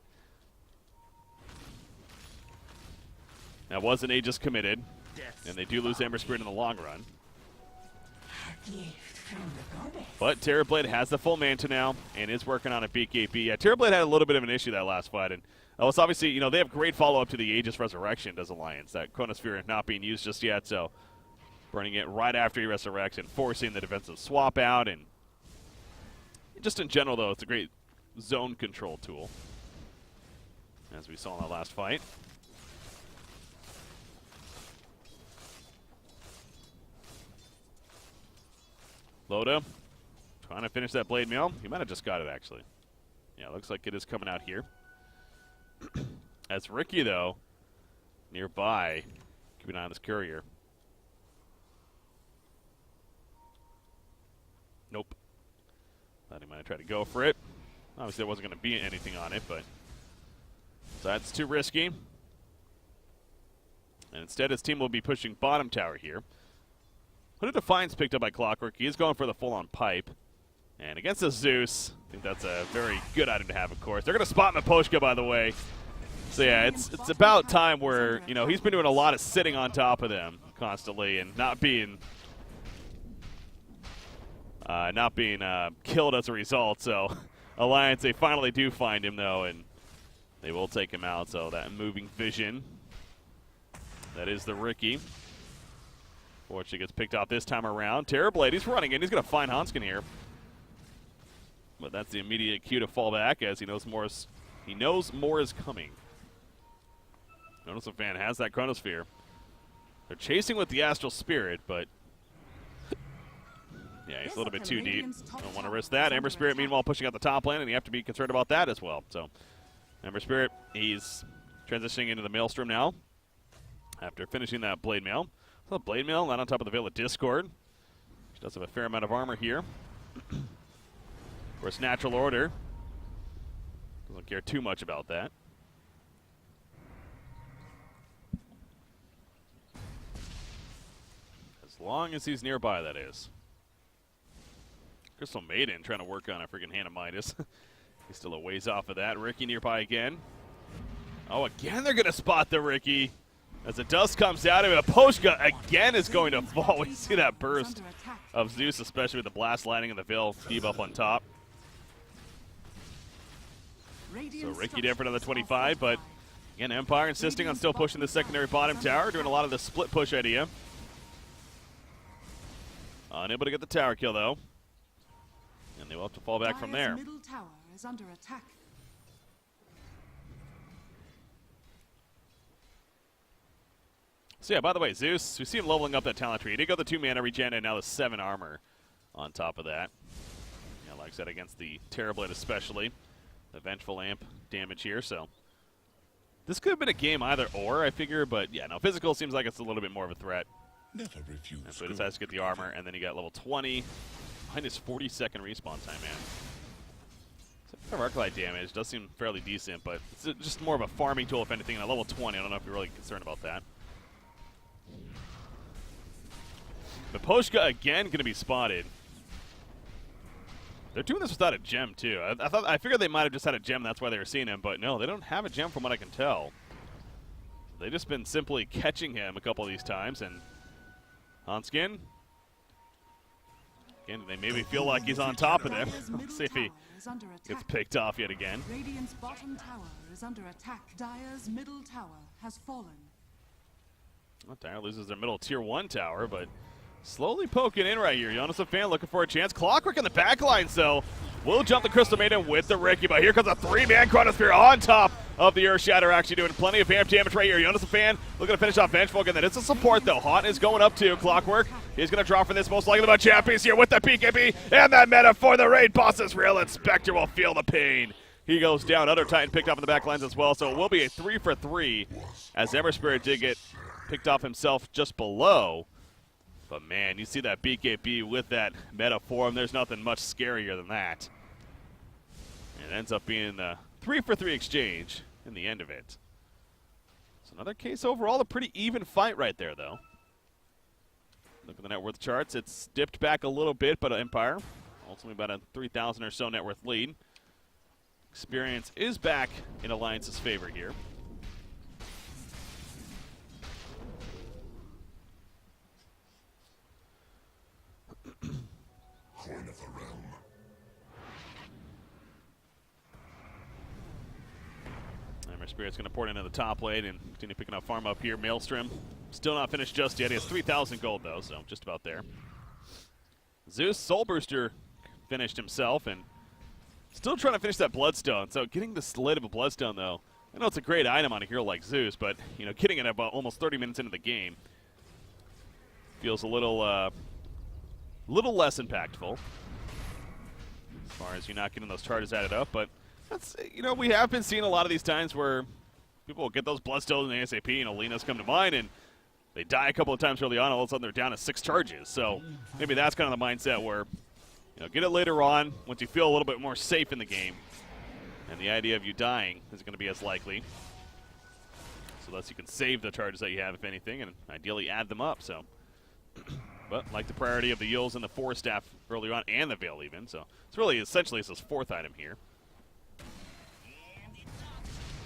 that wasn't Aegis committed, and they do lose Ember Spirit in the long run. But Terrorblade has the full Manta now and is working on a BKB. Yeah, Terrorblade had a little bit of an issue that last fight, and it's obviously, they have great follow-up to the Aegis Resurrection, does Alliance. That Chronosphere not being used just yet, so burning it right after he resurrects and forcing the defensive swap out. And just in general, though, it's a great zone control tool, as we saw in that last fight. Loda trying to finish that Blade Mail. He might have just got it, actually. Yeah, looks like it is coming out here. As Ricky, though, nearby, keeping an eye on this courier. Nope. Thought he might have tried to go for it. Obviously, there wasn't going to be anything on it, but so that's too risky. And instead, his team will be pushing bottom tower here. Hooded Defiance picked up by Clockwork. He is going for the full-on pipe. And against the Zeus, I think that's a very good item to have, of course. They're going to spot Miposhka, by the way. So yeah, it's about time where, he's been doing a lot of sitting on top of them constantly and not being killed as a result. So Alliance, they finally do find him, though, and they will take him out. So that moving vision, that is the Ricky. Fortunately gets picked off this time around. Terrorblade, he's running in. He's going to find Hanskin here. But that's the immediate cue to fall back as he knows more is coming. Notice the fan has that Chronosphere. They're chasing with the Astral Spirit, but yeah, he's a little bit too deep. Don't want to risk that. Ember Spirit, meanwhile, pushing out the top lane, and you have to be concerned about that as well. So Ember Spirit, he's transitioning into the Maelstrom now after finishing that Blade Mail. So Blade Mail, not on top of the Veil of Discord. She does have a fair amount of armor here. Of course, Natural Order doesn't care too much about that. As long as he's nearby, that is. Crystal Maiden trying to work on a freaking Hand of Midas. He's still a ways off of that. Ricky nearby again. Oh, again they're going to spot the Ricky. As the dust comes out of it, Miposhka again is going to fall. We see that burst of Zeus, especially with the Blast Lightning and the Veil debuff on top. So Ricky different on the 25, but again, Empire insisting on still pushing the secondary bottom tower, doing a lot of the split push idea. Unable to get the tower kill, though. And they will have to fall back from there. Middle tower is under attack. So yeah, by the way, Zeus, we see him leveling up that talent tree. He did go the 2 mana regen and now the 7 armor on top of that. Yeah, like I said, against the Terrorblade especially. The Vengeful Amp damage here, so this could have been a game either or, I figure, but yeah, no, physical seems like it's a little bit more of a threat. Never refuse. And so he decides to get the armor, and then you got level 20, minus 40-second respawn time, man. Arclight damage does seem fairly decent, but it's just more of a farming tool, if anything. And at level 20, I don't know if you're really concerned about that. But Poshka again going to be spotted. They're doing this without a gem too. I figured they might have just had a gem, that's why they were seeing him, but no, they don't have a gem from what I can tell. They've just been simply catching him a couple of these times, and Hanskin, again, they maybe feel like he's on top of them. Let's see if he gets picked off yet again. Radiant's bottom tower is under attack. Dire's middle tower has fallen. Well, Dire loses their middle tier 1 tower, but slowly poking in right here. Jonas fan looking for a chance. Clockwork in the back line, so will jump the Crystal Maiden with the Ricky, but here comes a 3-man Chronosphere on top of the Earth Shatter, actually doing plenty of vamp damage right here. Jonas fan looking to finish off Vengeful again. That is a support, though. Haunt is going up to Clockwork. He's going to draw for this, most likely, but Champions here with the PKB, and that meta for the raid boss is real, and Spectre will feel the pain. He goes down. Other Titan picked up in the back lines as well, so it will be a 3-for-3, as Ember Spirit did get picked off himself just below. But man, you see that BKB with that meta form, there's nothing much scarier than that. And it ends up being the 3-for-3 exchange in the end of it. So another case overall, a pretty even fight right there, though. Look at the net worth charts. It's dipped back a little bit, but Empire, ultimately about a 3,000 or so net worth lead. Experience is back in Alliance's favor here. Spirit's going to port into the top lane and continue picking up farm up here. Maelstrom still not finished just yet. He has 3,000 gold, though, so just about there. Zeus Soul Booster finished himself and still trying to finish that Bloodstone. So getting the lid of a Bloodstone, though, I know it's a great item on a hero like Zeus, but you know, getting it about almost 30 minutes into the game feels a little less impactful as far as you're not getting those charges added up, but that's, you know, we have been seeing a lot of these times where people will get those Bloodstones in the ASAP, and Alina's come to mind, and they die a couple of times early on, all of a sudden they're down to 6 charges. So maybe that's kind of the mindset where, you know, get it later on once you feel a little bit more safe in the game. And the idea of you dying is going to be as likely. So thus you can save the charges that you have, if anything, and ideally add them up. So, but like the priority of the Yules and the Force Staff earlier on, and the Veil even. So it's really essentially it's this 4th item here.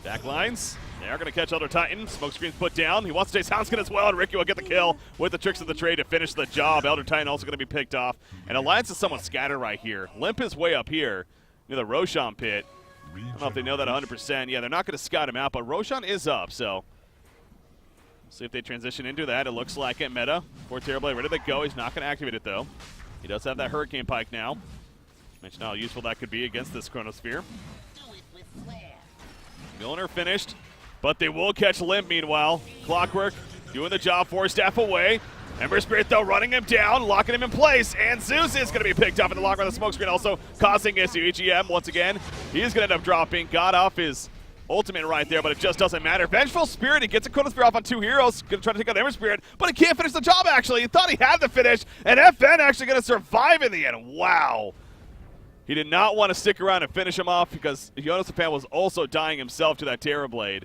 Back lines, they are going to catch Elder Titan. Smokescreen's put down. He wants to chase Houndskin as well, and Ricky will get the kill with the tricks of the trade to finish the job. Elder Titan also going to be picked off. And Alliance is somewhat scattered right here. Limp is way up here near the Roshan pit. I don't know if they know that 100%. Yeah, they're not going to scout him out, but Roshan is up, so see if they transition into that. It looks like it. Meta for Terrorblade ready to go. He's not going to activate it, though. He does have that Hurricane Pike now. Mentioned how useful that could be against this Chronosphere. Milner finished, but they will catch Limp meanwhile. Clockwork doing the job, Force Staff away. Ember Spirit, though, running him down, locking him in place, and Zeus is going to be picked up in the lock by the Smokescreen, also causing issue. EGM, once again, he is going to end up dropping. Got off his ultimate right there, but it just doesn't matter. Vengeful Spirit, he gets a Chronosphere off on 2 heroes, going to try to take out Ember Spirit, but he can't finish the job, actually. He thought he had the finish, and FN actually going to survive in the end. Wow. He did not want to stick around and finish him off because Jonas was also dying himself to that Terrorblade.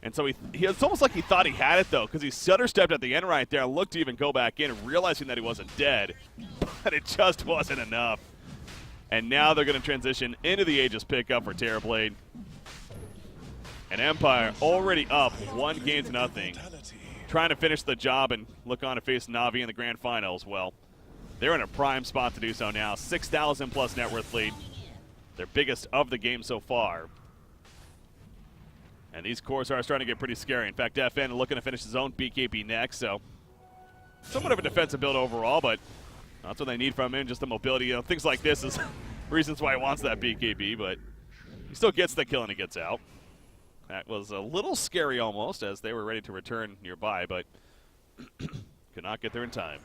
And so it's almost like he thought he had it, though, because he stutter-stepped at the end right there and looked to even go back in, realizing that he wasn't dead. But it just wasn't enough. And now they're going to transition into the Aegis pickup for Terrorblade. And Empire already up 1-0, trying to finish the job and look on to face Na'Vi in the grand finals. Well, they're in a prime spot to do so now. 6,000 plus net worth lead. Their biggest of the game so far. And these cores are starting to get pretty scary. In fact, FN looking to finish his own BKB next, so somewhat of a defensive build overall, but that's what they need from him, just the mobility. You know, things like this is reasons why he wants that BKB, but he still gets the kill and he gets out. That was a little scary almost as they were ready to return nearby, but could not get there in time.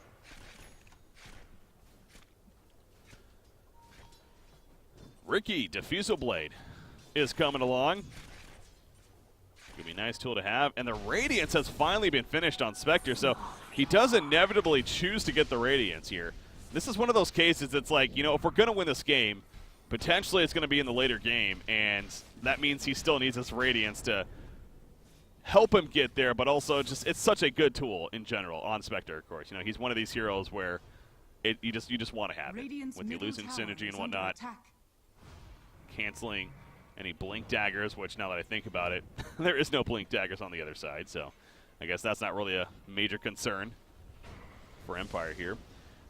Ricky, Diffusal Blade is coming along. Gonna be a nice tool to have. And the Radiance has finally been finished on Spectre, so he does inevitably choose to get the Radiance here. This is one of those cases that's like, you know, if we're gonna win this game, potentially it's going to be in the later game, and that means he still needs this Radiance to help him get there, but also just it's such a good tool in general on Spectre, of course. You know, he's one of these heroes where you just want to have it with you losing synergy and whatnot, canceling any blink daggers, which now that I think about it, there is no blink daggers on the other side, so I guess that's not really a major concern for Empire here.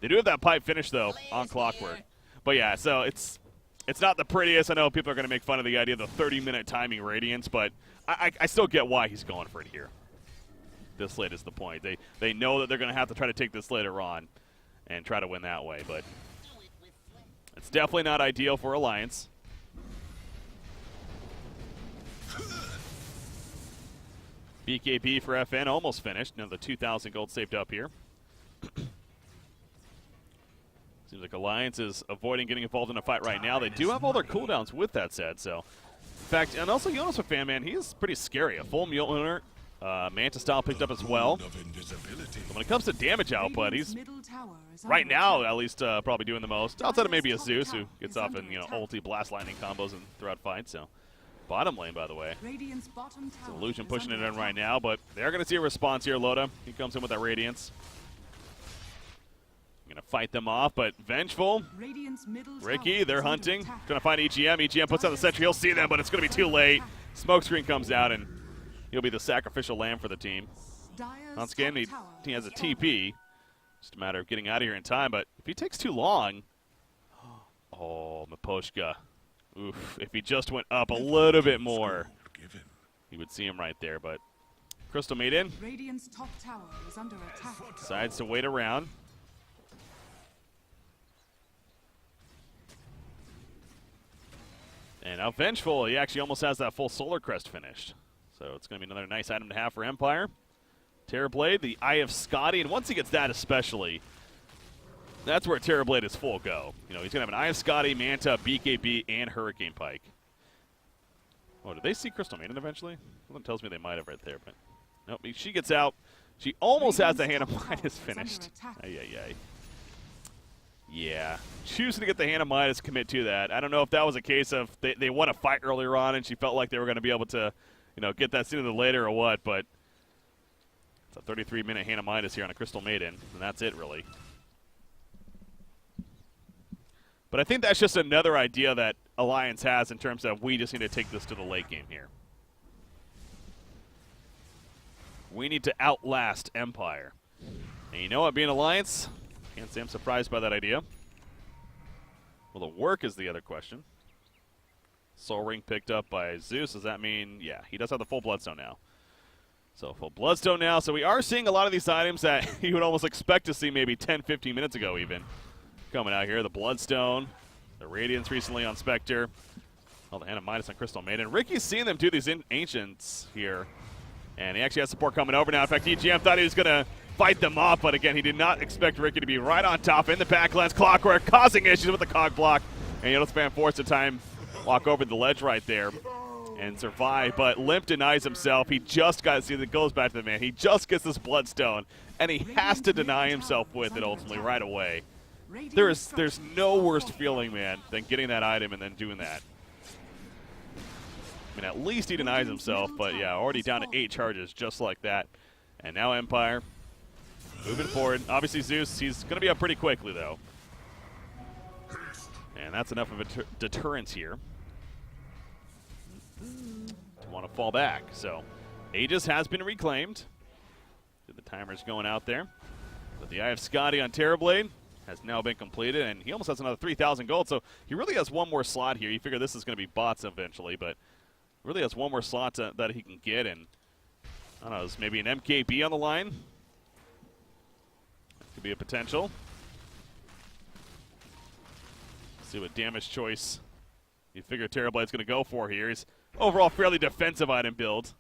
They do have that pipe finish though on Clockwork, but yeah, so it's not the prettiest. I know people are going to make fun of the idea of the 30-minute timing Radiance, but I still get why he's going for it here. This late is the point. They know that they're going to have to try to take this later on and try to win that way, but it's definitely not ideal for Alliance. BKB for FN almost finished. Now the 2,000 gold saved up here. Seems like Alliance is avoiding getting involved in a fight right now. They do have all their cooldowns with that said, so. In fact, and also Jonas with Fan Man, he is pretty scary. A full Mjolnir, Manta style picked up as well. So when it comes to damage output, he's right now at least probably doing the most. Outside of maybe a Zeus who gets off in ulti blast lightning combos and throughout fights. So bottom lane, by the way. So Illusion pushing it in right now, but they're going to see a response here. Loda, he comes in with that Radiance. Gonna fight them off, but Vengeful, Ricky, they're hunting, trying to find EGM. EGM puts on the sentry. He'll see them, but it's gonna be too late. Smokescreen comes out, and he'll be the sacrificial lamb for the team. On scan, he has a TP. Just a matter of getting out of here in time, but if he takes too long, oh, Miposhka. Oof, if he just went up a little bit more, he would see him right there, but Crystal Maiden decides to wait around. And now Vengeful, he actually almost has that full Solar Crest finished. So it's going to be another nice item to have for Empire. Terrorblade, the Eye of Scotty, and once he gets that especially, that's where Terrorblade is full go. You know, he's going to have an Eye of Scotty, Manta, BKB, and Hurricane Pike. Oh, did they see Crystal Maiden eventually? Someone tells me they might have right there, but nope, she gets out. She almost has the Hand of Midas finished. Ay. Yeah, choosing to get the Hand of Midas, commit to that. I don't know if that was a case of they won a fight earlier on and she felt like they were going to be able to, get that sooner than later or what, but it's a 33-minute Hand of Midas here on a Crystal Maiden, and that's it, really. But I think that's just another idea that Alliance has in terms of we just need to take this to the late game here. We need to outlast Empire. And you know what, being Alliance, can't say I'm surprised by that idea. Will it work is the other question. Soul Ring picked up by Zeus. Does that mean, yeah, he does have the full Bloodstone now. So full Bloodstone now. So we are seeing a lot of these items that you would almost expect to see maybe 10, 15 minutes ago even. Coming out here, the Bloodstone, the Radiance recently on Spectre. Oh, the Hand of Midas on Crystal Maiden. Ricky's seen them do these Ancients here. And he actually has support coming over now. In fact, EGM thought he was going to fight them off, but again, he did not expect Ricky to be right on top in the backlands. Clockwork causing issues with the cog block. And Jonas Fan forced to time walk over the ledge right there and survive. But Limp denies himself. He just got to see that goes back to the man. He just gets this Bloodstone, and he has to deny himself with it ultimately right away. There's no worst feeling, man, than getting that item and then doing that. I mean, at least he denies himself, but yeah, already down to 8 charges just like that. And now Empire moving forward. Obviously Zeus, he's going to be up pretty quickly though. And that's enough of a deterrence here to want to fall back. So Aegis has been reclaimed. The timer's going out there. But the Eye of Scotty on Terrorblade has now been completed, and he almost has another 3,000 gold. So he really has one more slot here. You figure this is going to be bots eventually, but really has one more slot that he can get, and I don't know, is maybe an MKB on the line? That could be a potential. See what damage choice you figure Terrorblade's going to go for here. He's overall fairly defensive item build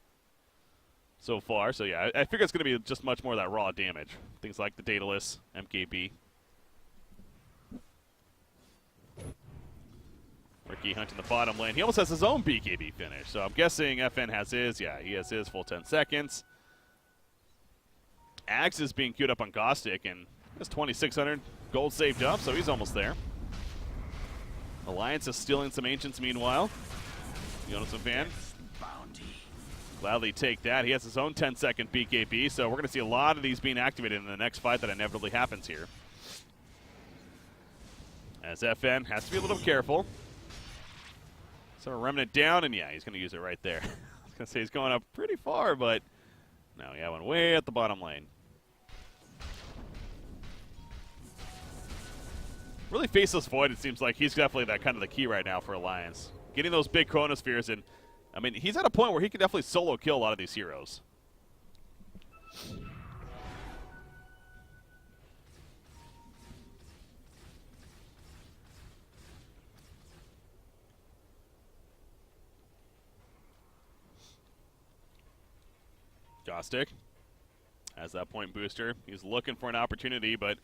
so far. So yeah, I figure it's going to be just much more of that raw damage. Things like the Daedalus, MKB. Ricky hunting the bottom lane. He almost has his own BKB finish. So I'm guessing FN has his. Yeah, he has his full 10 seconds. Axe is being queued up on Gostic, and has 2,600 gold saved up, so he's almost there. Alliance is stealing some Ancients meanwhile. Jonas Van gladly take that. He has his own 10-second BKB, so we're going to see a lot of these being activated in the next fight that inevitably happens here. As FN has to be a little careful. So Remnant down, and yeah, he's going to use it right there. I was going to say he's going up pretty far, but no, yeah, went way at the bottom lane. Really Faceless Void, it seems like he's definitely that kind of the key right now for Alliance. Getting those big Chronospheres, and I mean, he's at a point where he can definitely solo kill a lot of these heroes. Jostic has that point booster. He's looking for an opportunity, but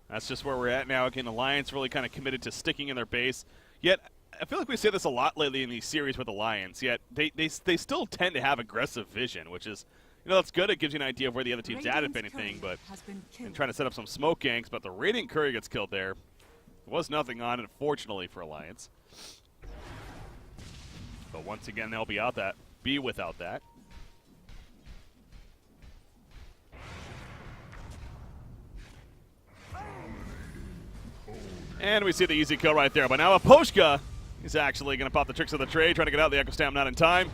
that's just where we're at now. Again, Alliance really kind of committed to sticking in their base. Yet, I feel like we say this a lot lately in these series with Alliance, yet they still tend to have aggressive vision, which is, you know, that's good. It gives you an idea of where the other team's at, if anything, but and trying to set up some smoke ganks, but the Radiant Courier gets killed there. There was nothing on it, fortunately, for Alliance. But once again, they'll be without that. And we see the easy kill right there. But now Aposhka is actually going to pop the tricks of the trade, trying to get out. The Echo Stamp not in time.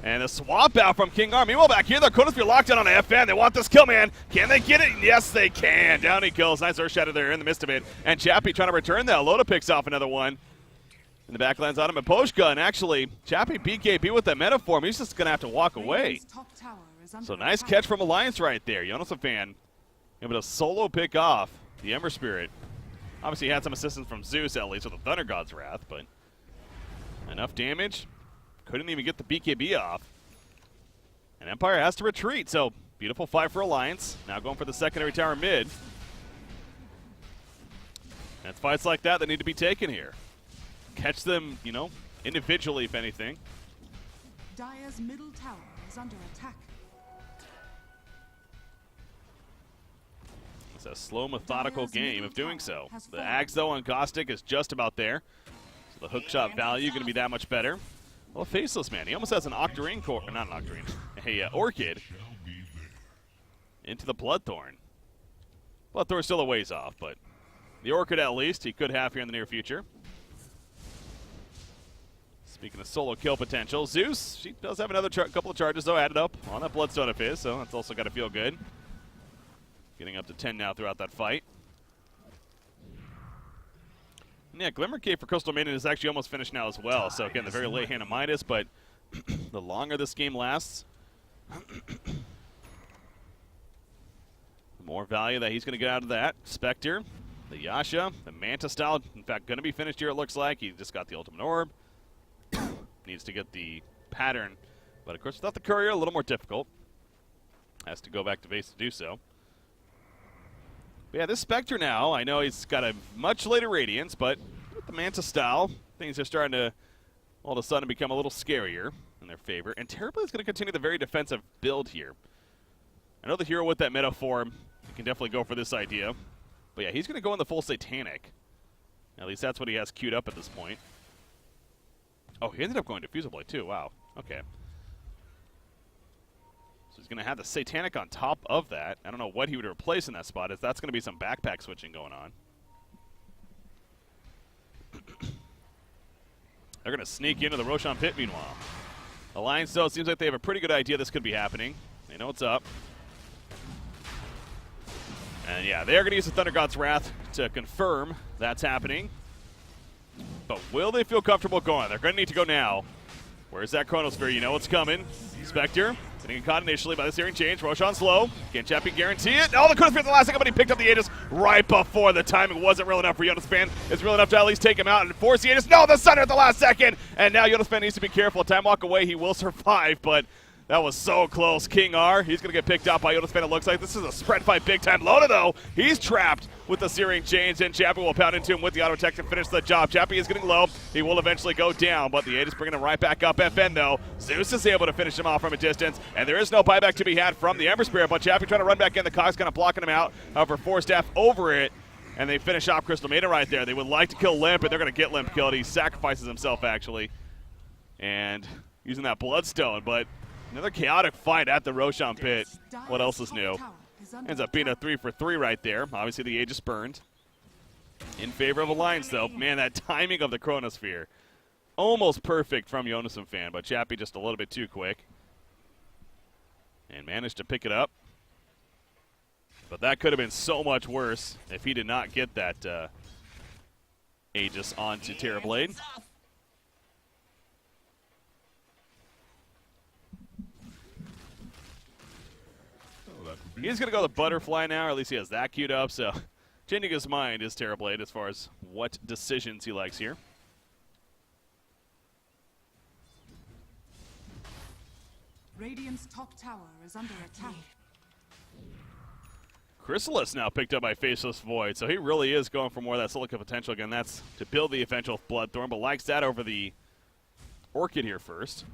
And a swap out from King Arm. Meanwhile, back here, the Chronosphere locked down on FN. They want this kill, man. Can they get it? Yes, they can. Down he kills. Nice Earth Shatter there in the midst of it. And Chappie trying to return that. Loda picks off another one. And the backlands on him. Aposhka, and actually, Chappie BKB with that metaform. He's just going to have to walk away. So nice catch from Alliance right there. Jonas Fan able to solo pick off the Ember Spirit. Obviously, he had some assistance from Zeus, at least, with the Thunder God's Wrath, but enough damage. Couldn't even get the BKB off. And Empire has to retreat, so beautiful fight for Alliance. Now going for the secondary tower mid. And it's fights like that need to be taken here. Catch them, you know, individually, if anything. Dire's middle tower is under attack. It's a slow, methodical game of doing so. The Axe, though, on Caustic is just about there. So the hookshot value going to be that much better. Well, Faceless, man. He almost has an Octarine core. Not an Octarine. A Orchid. Into the Bloodthorn. Bloodthorn's still a ways off, but the Orchid, at least, he could have here in the near future. Speaking of solo kill potential, Zeus, she does have another couple of charges, though, added up on that Bloodstone of his, so that's also got to feel good. Getting up to 10 now throughout that fight. And yeah, Glimmer Cave for Crystal Maiden is actually almost finished now as well. So again, the very late hand of Midas, but the longer this game lasts, the more value that he's going to get out of that. Spectre, the Yasha, the Manta style, in fact, going to be finished here, it looks like. He just got the Ultimate Orb. Needs to get the pattern. But of course, without the Courier, a little more difficult. Has to go back to base to do so. But yeah, this Spectre now, I know he's got a much later Radiance, but with the Manta style, things are starting to all of a sudden become a little scarier in their favor. And Terribly is going to continue the very defensive build here. I know the hero with that meta form, he can definitely go for this idea. But yeah, he's going to go in the full Satanic. At least that's what he has queued up at this point. Oh, he ended up going Diffusal Blade too. Wow. Okay. He's going to have the Satanic on top of that. I don't know what he would replace in that spot. That's going to be some backpack switching going on. They're going to sneak into the Roshan Pit meanwhile. Alliance, though, it seems like they have a pretty good idea this could be happening. They know what's up. And yeah, they're going to use the Thunder God's Wrath to confirm that's happening. But will they feel comfortable going? They're going to need to go now. Where's that Chronosphere? You know what's coming. Spectre getting caught initially by the Searing Change. Roshan slow. Can Chappie guarantee it? Oh, the Chronosphere at the last second, but he picked up the Aegis right before the timing wasn't real enough for Jonas Fan. It's real enough to at least take him out and force the Aegis. No, the Sunder at the last second. And now Jonas Fan needs to be careful. Time walk away. He will survive, but that was so close. King R, he's going to get picked up by Jonas Fan, it looks like. This is a spread fight big time. Loda, though, he's trapped with the Searing Chains, and Chappie will pound into him with the auto attack to finish the job. Chappie is getting low. He will eventually go down, but the Aegis bringing him right back up. FN, though, Zeus is able to finish him off from a distance, and there is no buyback to be had from the Ember Spirit, but Chappie trying to run back in. The Cog's kind of blocking him out. However, Force Staff over it, And they finish off Crystal Maiden right there. They would like to kill Limp, but they're going to get Limp killed. He sacrifices himself, actually. And using that Bloodstone, but another chaotic fight at the Roshan pit. What else is new? Ends up being a 3-for-3 right there. Obviously, the Aegis burned. In favor of Alliance, though. Man, that timing of the Chronosphere. Almost perfect from Yonason fan, but Chappie just a little bit too quick. And managed to pick it up. But that could have been so much worse if he did not get that Aegis onto Terrorblade. He's going to go the Butterfly now, or at least he has that queued up. So changing his mind is Terrorblade as far as what decisions he likes here. Radiant's top tower is under attack. Chrysalis now picked up by Faceless Void, so he really is going for more of that Silica potential. Again, that's to build the eventual Bloodthorn, but likes that over the Orchid here first.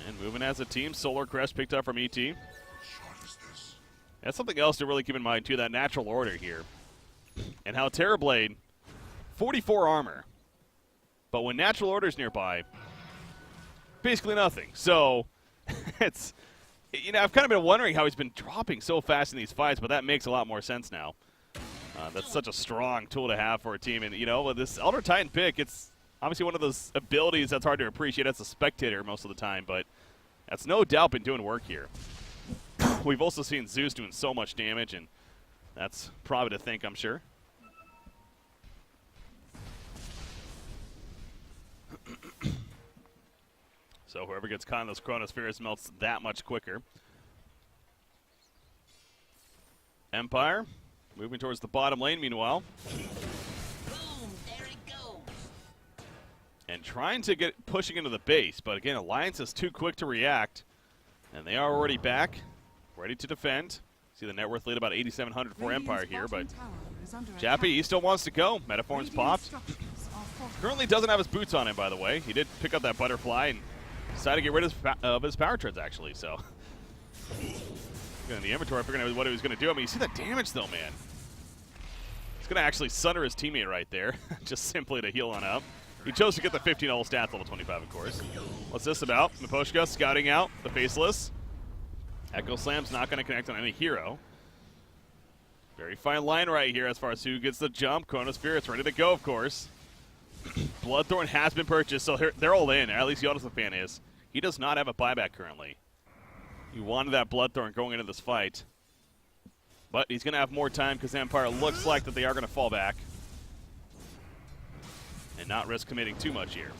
And moving as a team, Solar Crest picked up from ET. That's something else to really keep in mind, too, that natural order here. And how Terrorblade, 44 armor. But when natural order's nearby, basically nothing. So, it's, you know, I've kind of been wondering how he's been dropping so fast in these fights, but that makes a lot more sense now. That's such a strong tool to have for a team. And, you know, with this Elder Titan pick, it's obviously one of those abilities that's hard to appreciate as a spectator most of the time, but that's no doubt been doing work here. We've also seen Zeus doing so much damage, and that's probably to think, I'm sure. So whoever gets caught in those Chronospheres melts that much quicker. Empire moving towards the bottom lane, meanwhile. Boom, there it goes. And trying to get pushing into the base, but again, Alliance is too quick to react. And they are already back, ready to defend. See the net worth lead about 8,700 for Empire here, but Chappie, he still wants to go. Metaphor's popped. Currently doesn't have his boots on him, by the way. He did pick up that Butterfly and decided to get rid of his power treads, actually. So, in the inventory, figuring out what he was going to do. I mean, you see the damage, though, man. He's going to actually sunder his teammate right there, just simply to heal on up. He chose to get the 15 all stats, level 25, of course. What's this about? Miposhka scouting out the Faceless. Echo Slam's not going to connect on any hero. Very fine line right here as far as who gets the jump. Chronosphere, it's ready to go, of course. Bloodthorn has been purchased, so they're all in. At least Yonason fan is. He does not have a buyback currently. He wanted that Bloodthorn going into this fight. But he's going to have more time because Empire looks like that they are going to fall back. And not risk committing too much here.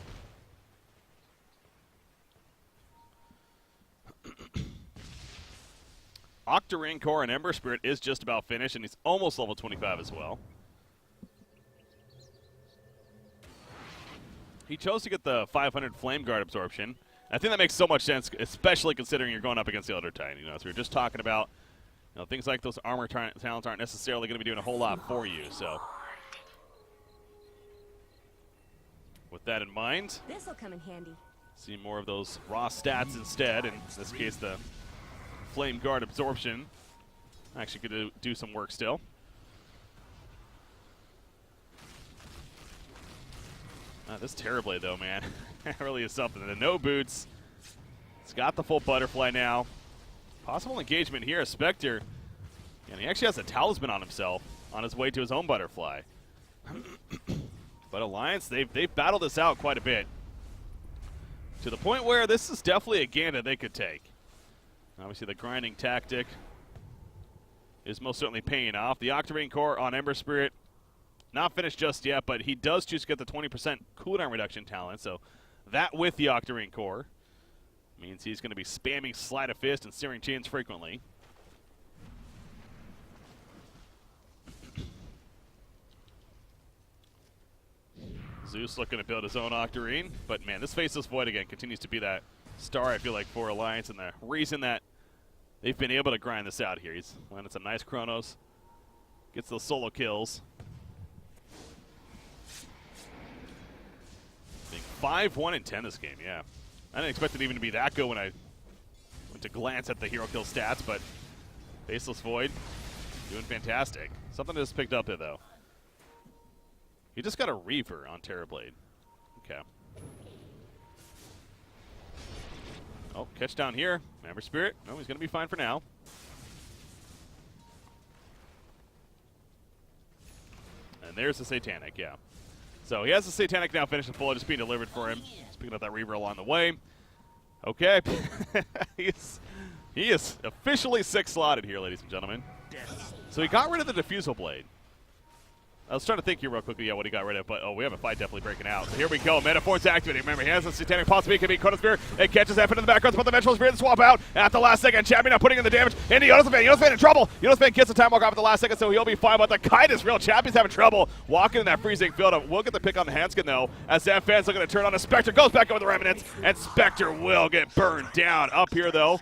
Octarine Core and Ember Spirit is just about finished, and he's almost level 25 as well. He chose to get the 500 Flame Guard absorption. I think that makes so much sense, especially considering you're going up against the Elder Titan. You know, so we were just talking about, you know, things like those armor talents aren't necessarily going to be doing a whole lot for you. So, with that in mind, This'll come in handy. see more of those raw stats instead. In this case, the Flame Guard absorption actually could do some work still. This Terrorblade, though, man, that really is something. The no boots. It's got the full Butterfly now. Possible engagement here. A Spectre. And he actually has a Talisman on himself on his way to his own Butterfly. But Alliance, they've battled this out quite a bit. To the point where this is definitely a game that they could take. Obviously, the grinding tactic is most certainly paying off. The Octarine Core on Ember Spirit, not finished just yet, but he does choose to get the 20% cooldown reduction talent. So that with the Octarine Core means he's going to be spamming Sleight of Fist and Searing Chains frequently. Zeus looking to build his own Octarine, but man, this Faceless Void again continues to be that star, I feel like, for Alliance, and the reason that they've been able to grind this out here. He's landed some nice Chronos, gets those solo kills. 5-1 and 10 this game, yeah. I didn't expect it even to be that good when I Went to glance at the hero kill stats, but Faceless Void doing fantastic. Something just picked up there, though. He just got a Reaver on Terrorblade. Okay. Oh, catch down here. Member Spirit. No, he's going to be fine for now. And there's the Satanic, yeah. So he has the Satanic now finished in full, just being delivered for him. He's picking up that Reaver along the way. Okay. he is officially 6-slotted here, ladies and gentlemen. So he got rid of the Diffusal Blade. I was trying to think here real quickly, what he got rid of, but we have a fight definitely breaking out. So here we go. Metaphor's activating. Remember, he has the Satanic, possibly could be Chronosphere. It catches F into the background, but the Vengeful Spirit to swap out at the last second. Champion now putting in the damage into Yonosfan. Yonosfan in trouble. Yonosfan gets the time walk off at the last second, so he'll be fine, but the kite is real. Champion's having trouble walking in that freezing field. We'll get the pick on the Hanskin, though, as Fan's looking to turn on a Spectre. Goes back over the Remnants, and Spectre will get burned down. Up here, though,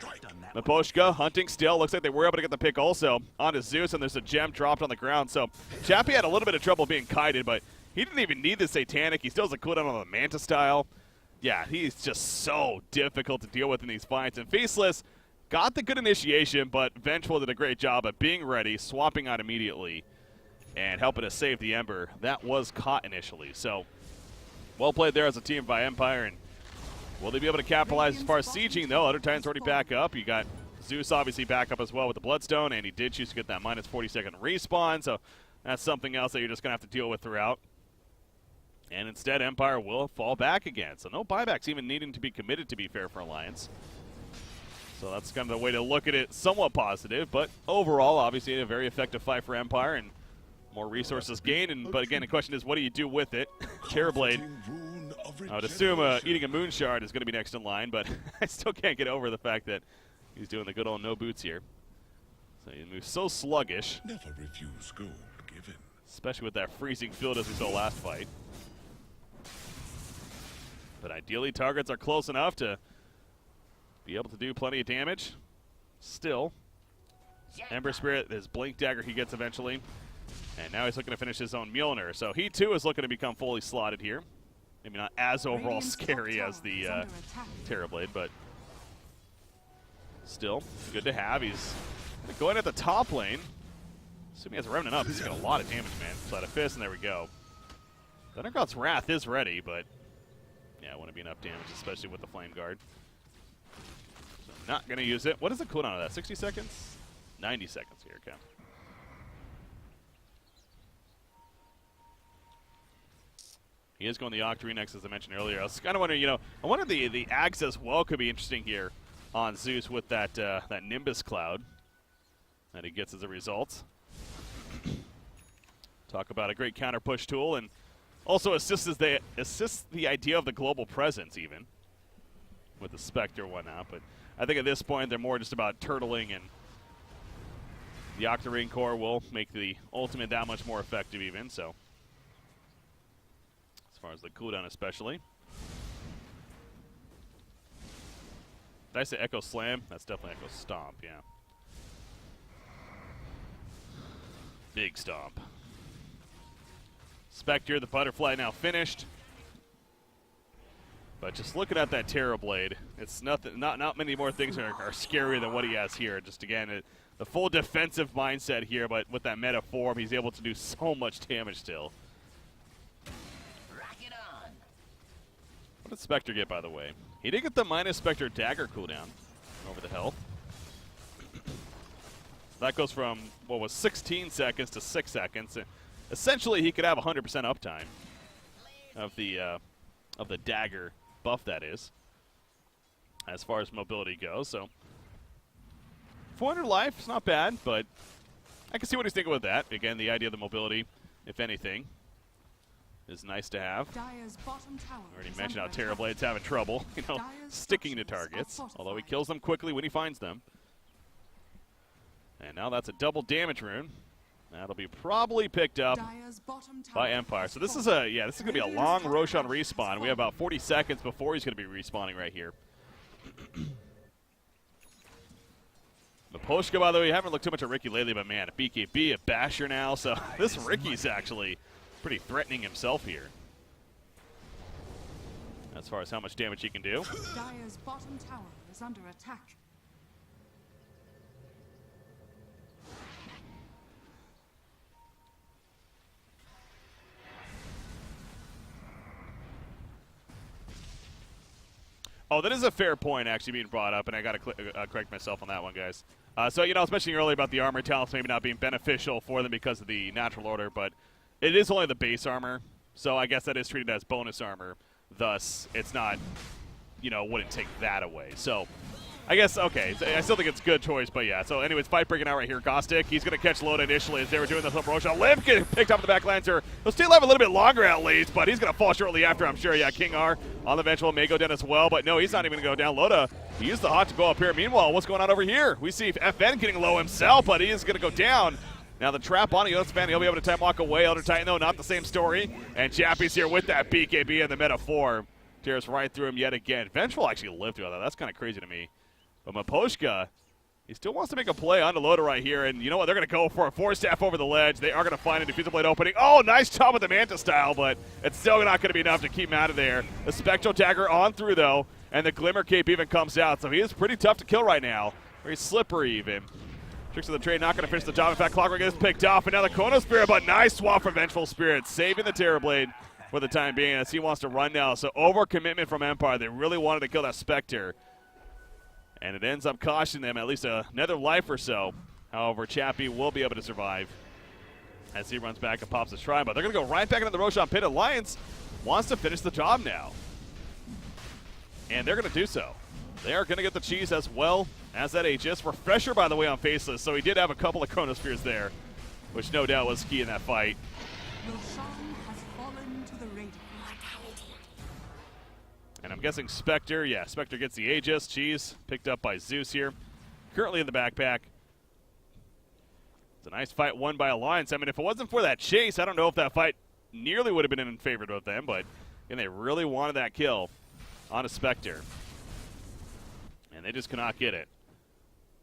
Maposhka hunting still. Looks like they were able to get the pick also onto Zeus, and there's a gem dropped on the ground. So Chappie had a little bit of trouble being kited, but he didn't even need the Satanic. He still has a cooldown on the Manta style. Yeah, he's just so difficult to deal with in these fights. And Faceless got the good initiation, but Vengeful did a great job at being ready, swapping out immediately, and helping to save the Ember. That was caught initially. So well played there as a team by Empire. And will they be able to capitalize as far as sieging, though? Other Titans already back up. You got Zeus obviously back up as well with the Bloodstone, and he did choose to get that minus 40-second respawn, so that's something else that you're just going to have to deal with throughout. And instead, Empire will fall back again. So no buybacks even needing to be committed, to be fair, for Alliance. So that's kind of the way to look at it, somewhat positive, but overall, obviously, a very effective fight for Empire, and more resources gained. But again, the question is, what do you do with it? Terrorblade, I would assume eating a Moon Shard is going to be next in line, but I still can't get over the fact that he's doing the good old no boots here. So he moves so sluggish. Never refuse gold given. Especially with that freezing field as we saw last fight. But ideally, targets are close enough to be able to do plenty of damage. Still, Ember Spirit, his Blink Dagger he gets eventually. And now he's looking to finish his own Mjolnir. So he, too, is looking to become fully slotted here. Maybe not as overall scary as the Terrorblade, but still good to have. He's going at the top lane. Assuming he has a Remnant up, he's got a lot of damage, man. Sleight of Fist, and there we go. Thundergod's Wrath is ready, but yeah, it wouldn't be enough damage, especially with the Flame Guard. So not going to use it. What is the cooldown of that? 60 seconds? 90 seconds here, okay. He is going the Octarine next, as I mentioned earlier. I was kind of wondering, I wonder the Ags as well could be interesting here on Zeus with that that Nimbus Cloud that he gets as a result. Talk about a great counter push tool, and also assists the idea of the global presence even with the Spectre and whatnot. But I think at this point they're more just about turtling, and the Octarine core will make the ultimate that much more effective even. So as far as the cooldown especially. Did I say Echo Slam? That's definitely Echo Stomp, yeah. Big Stomp. Spectre, the Butterfly now finished. But just looking at that Terrorblade, it's nothing. Not many more things are scarier than what he has here. Just again, the full defensive mindset here, but with that meta form, he's able to do so much damage still. Rock it on. What did Spectre get, by the way? He did get the minus Spectre Dagger cooldown over the health. That goes from what was 16 seconds to 6 seconds. Essentially, he could have 100% uptime of the dagger buff, that is, as far as mobility goes. So 400 life is not bad, but I can see what he's thinking with that. Again, the idea of the mobility, if anything, is nice to have. Already mentioned how Terrorblade's having trouble, sticking to targets, although he kills them quickly when he finds them. And now that's a double damage rune. That'll be probably picked up by Empire. So this is going to be a long Roshan respawn. We have about 40 seconds before he's going to be respawning right here. Maposhka, by the way, you haven't looked too much at Riki lately, but man, a BKB, a Basher now. So this Riki's actually pretty threatening himself here, as far as how much damage he can do. Dire's bottom tower is under attack. Oh, that is a fair point actually being brought up, and I got to correct myself on that one, guys. So, I was mentioning earlier about the armor talents maybe not being beneficial for them because of the natural order, but it is only the base armor, so I guess that is treated as bonus armor. Thus, it's not, wouldn't take that away. So, I guess, okay, so I still think it's a good choice, but yeah. So, anyways, fight breaking out right here. Gostic, he's going to catch Loda initially as they were doing this up Rocha. Liv getting picked up in the back lancer. He'll still have a little bit longer at least, but he's going to fall shortly after, I'm sure. Yeah, King R on the eventual may go down as well, but no, he's not even going to go down. Loda, he used the hot to go up here. Meanwhile, what's going on over here? We see FN getting low himself, but he is going to go down. Now the trap on Yodas fan, he'll be able to time walk away. Elder Titan, though, not the same story. And Chappie's here with that BKB and the metaphor. Tears right through him yet again. Vengeful actually lived through that. That's kind of crazy to me. But Maposhka, he still wants to make a play onto Loda right here. And you know what? They're going to go for a 4-staff over the ledge. They are going to find a diffusal blade opening. Oh, nice job with the Manta style, but it's still not going to be enough to keep him out of there. The Spectral Dagger on through, though, and the Glimmer Cape even comes out. So he is pretty tough to kill right now. Very slippery, even. Tricks of the trade not going to finish the job. In fact, Clockwork is picked off, and now the Chrono Spirit, but nice swap for Vengeful Spirit, saving the Terror Blade for the time being as he wants to run now. So overcommitment from Empire. They really wanted to kill that Spectre. And it ends up costing them at least another life or so. However, Chappie will be able to survive as he runs back and pops his shrine. But they're going to go right back into the Roshan pit. Alliance wants to finish the job now. And they're going to do so. They are going to get the cheese as well as that Aegis. Refresher, by the way, on Faceless. So he did have a couple of Chronospheres there, which no doubt was key in that fight. Roshan has fallen to the Radiant. And I'm guessing Spectre. Yeah, Spectre gets the Aegis. Cheese picked up by Zeus here. Currently in the backpack. It's a nice fight won by Alliance. I mean, if it wasn't for that chase, I don't know if that fight nearly would have been in favor of them, but again, they really wanted that kill on a Spectre. And they just cannot get it.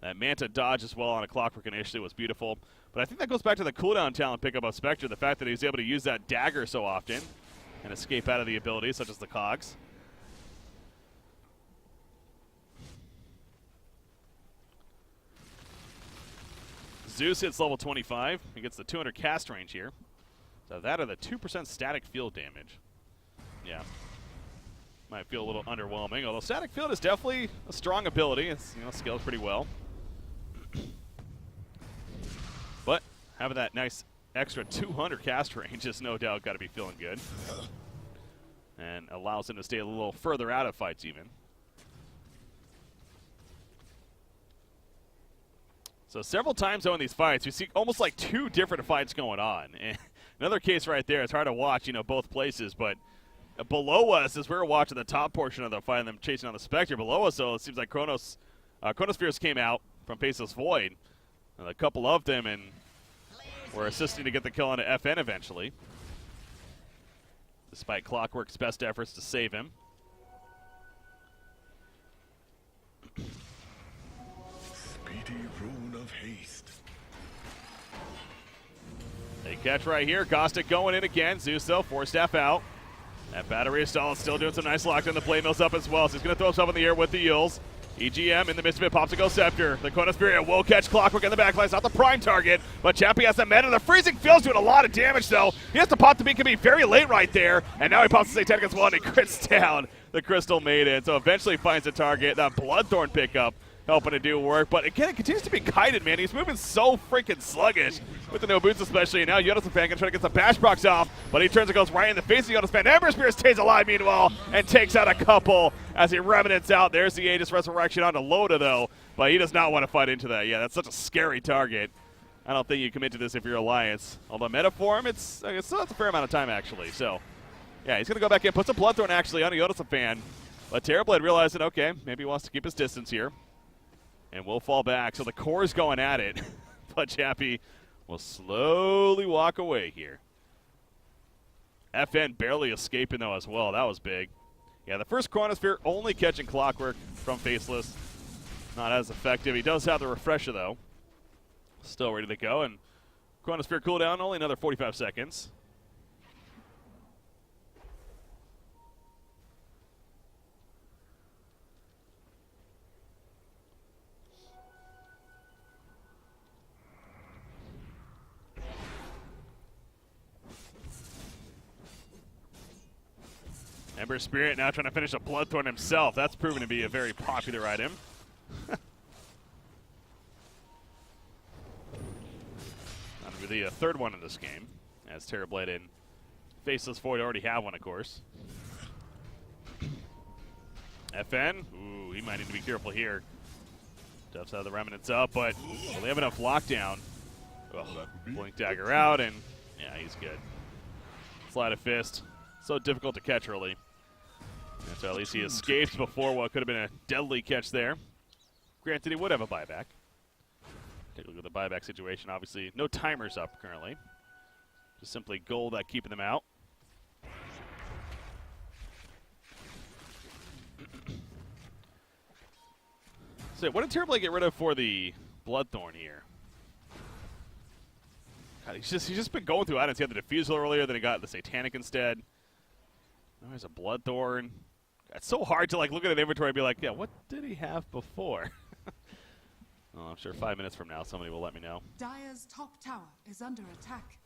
That Manta dodge as well on a Clockwork initially was beautiful. But I think that goes back to the cooldown talent pickup of Spectre, the fact that he was able to use that dagger so often and escape out of the abilities, such as the cogs. Zeus hits level 25. He gets the 200 cast range here. So that or the 2% static field damage. Yeah. Might feel a little underwhelming, although static field is definitely a strong ability. It's, scales pretty well. But having that nice extra 200 cast range is no doubt got to be feeling good. And allows him to stay a little further out of fights even. So several times, though, in these fights, we see almost like two different fights going on. And another case right there, it's hard to watch, both places, but below us, as we're watching the top portion of the fight and them chasing on the Spectre, below us, so it seems like Chronospheres came out from Faceless Void, and a couple of them, and were assisting to get the kill on FN eventually, despite Clockwork's best efforts to save him. Rune of haste. They catch right here. Gostic going in again. Zeus, though, 4-staff out. That battery stall is still doing some nice lockdown. The play mill's up as well, so he's going to throw himself in the air with the Eels. EGM in the midst of it, pops a Ghost Scepter. The Chronosphere will catch Clockwork in the backline. It's not the prime target, but Chappie has the meta. The Freezing Field's doing a lot of damage, though. He has to pop the BKB very late right there, and now he pops the Satanic as well, and he crits down the Crystal Maiden. So eventually finds the target. That Bloodthorn pickup helping to do work, but again, it continues to be kited, man. He's moving so freaking sluggish with the no boots especially, and now Yodas fan can try to get some bash procs off, but he turns and goes right in the face of Yodas fan. Ember Spear stays alive meanwhile and takes out a couple as he remnants out. There's the Aegis Resurrection onto Loda though, but he does not want to fight into that. Yeah, that's such a scary target. I don't think you commit to this if you're Alliance. Although Metaform, it still has a fair amount of time actually, so yeah, he's going to go back in, puts a Bloodthorn actually on a Yodas fan, but Terrorblade realizing, okay, maybe he wants to keep his distance here. And we'll fall back. So the core is going at it. But Chappie will slowly walk away here. FN barely escaping, though, as well. That was big. Yeah, the first Chronosphere only catching Clockwork from Faceless. Not as effective. He does have the Refresher, though. Still ready to go. And Chronosphere cooldown, only another 45 seconds. Ember Spirit now trying to finish a Bloodthorn himself. That's proven to be a very popular item. That'll be the third one in this game, as Terrorblade and Faceless Void already have one, of course. FN, ooh, he might need to be careful here. Duffs out the Remnants up, but will they have enough lockdown? Oh, Blink Dagger out, and yeah, he's good. Sleight of Fist, so difficult to catch early. And so at least he escapes before what could have been a deadly catch there. Granted, he would have a buyback. Take a look at the buyback situation. Obviously, no timers up currently. Just simply gold at keeping them out. So what did Terrorblade get rid of for the Bloodthorn here? God, he's just been going through items. He had the Diffusal earlier, then he got the Satanic instead. Now there's a Bloodthorn. It's so hard to like look at an inventory and be like, yeah, what did he have before? Well, I'm sure 5 minutes from now somebody will let me know. Dire's top tower is under attack.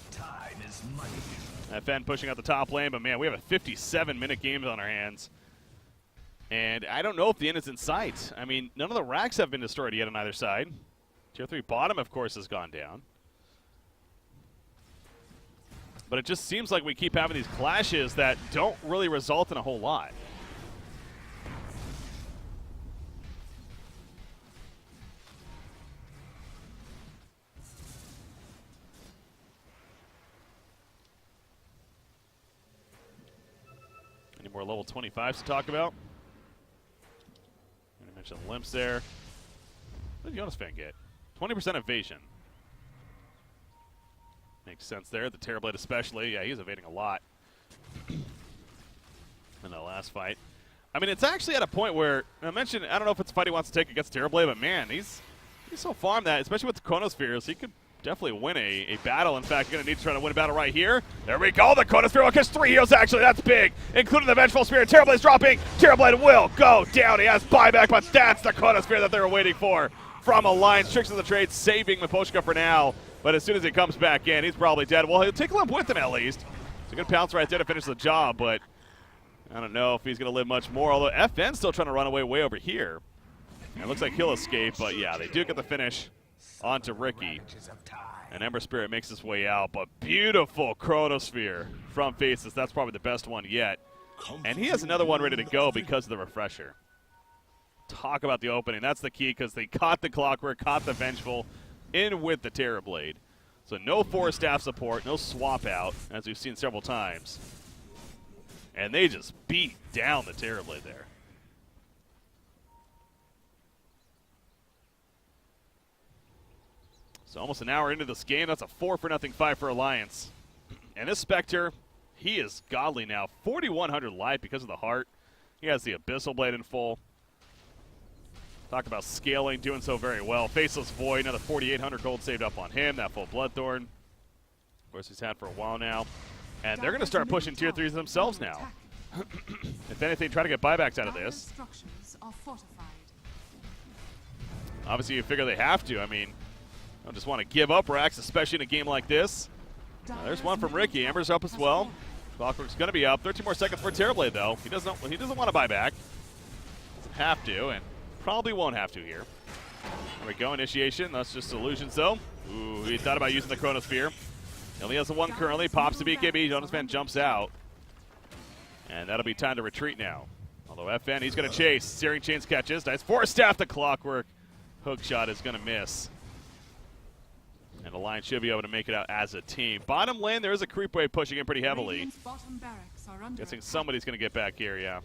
Time is money. FN pushing out the top lane, but man, we have a 57-minute game on our hands. And I don't know if the end is in sight. I mean, none of the racks have been destroyed yet on either side. Tier 3 bottom, of course, has gone down. But it just seems like we keep having these clashes that don't really result in a whole lot. Any more level 25s to talk about? I mentioned limps there. What did Jonas Fan get? 20% evasion. Makes sense there. The Terrorblade especially. Yeah, he's evading a lot in that last fight. I mean, it's actually at a point where, I mentioned, I don't know if it's a fight he wants to take against Terrorblade, but man, he's so farmed that, especially with the Chronospheres, he could definitely win a battle. In fact, you're going to need to try to win a battle right here. There we go. The Chronosphere will catch 3 heroes, actually. That's big, including the Vengeful Spirit. Terrorblade's dropping. Terrorblade will go down. He has buyback, but that's the Chronosphere that they were waiting for from Alliance. Tricks of the trade, saving Miposhka for now. But as soon as he comes back in, he's probably dead. Well, he'll take a limp with him at least. It's a good pounce right there to finish the job, but I don't know if he's going to live much more, although FN's still trying to run away way over here. And it looks like he'll escape, but yeah, they do get the finish onto Ricky. And Ember Spirit makes his way out, but beautiful Chronosphere from Faces. That's probably the best one yet. And he has another one ready to go because of the refresher. Talk about the opening. That's the key because they caught the Clockwork, caught the Vengeful, in with the Terrorblade. So no 4-staff support, no swap out, as we've seen several times. And they just beat down the Terrorblade there. So almost an hour into this game, that's a 4-0 fight for Alliance. And this Spectre, he is godly now. 4,100 life because of the heart. He has the Abyssal Blade in full. Talk about scaling, doing so very well. Faceless Void, another 4,800 gold saved up on him. That full Bloodthorn. Of course, he's had for a while now. And they're going to start pushing tier 3s themselves now. If anything, try to get buybacks out of this. Obviously, you figure they have to. I mean, I don't just want to give up racks, especially in a game like this. There's one from Ricky. Ember's up as well. Clockwork's going to be up. 13 more seconds for Terrorblade, though. He doesn't want to buy back. Doesn't have to, and probably won't have to here. There we go, initiation. That's just illusions, though. Ooh, he thought about using the Chronosphere. He only has the one currently. Pops the BKB. Jonas Fan jumps out. And that'll be time to retreat now. Although FN, he's going to chase. Searing Chains catches. Nice 4-staff the Clockwork. Hook shot is going to miss. And the line should be able to make it out as a team. Bottom lane, there is a creep wave pushing in pretty heavily. Guessing somebody's going to get back here, yeah.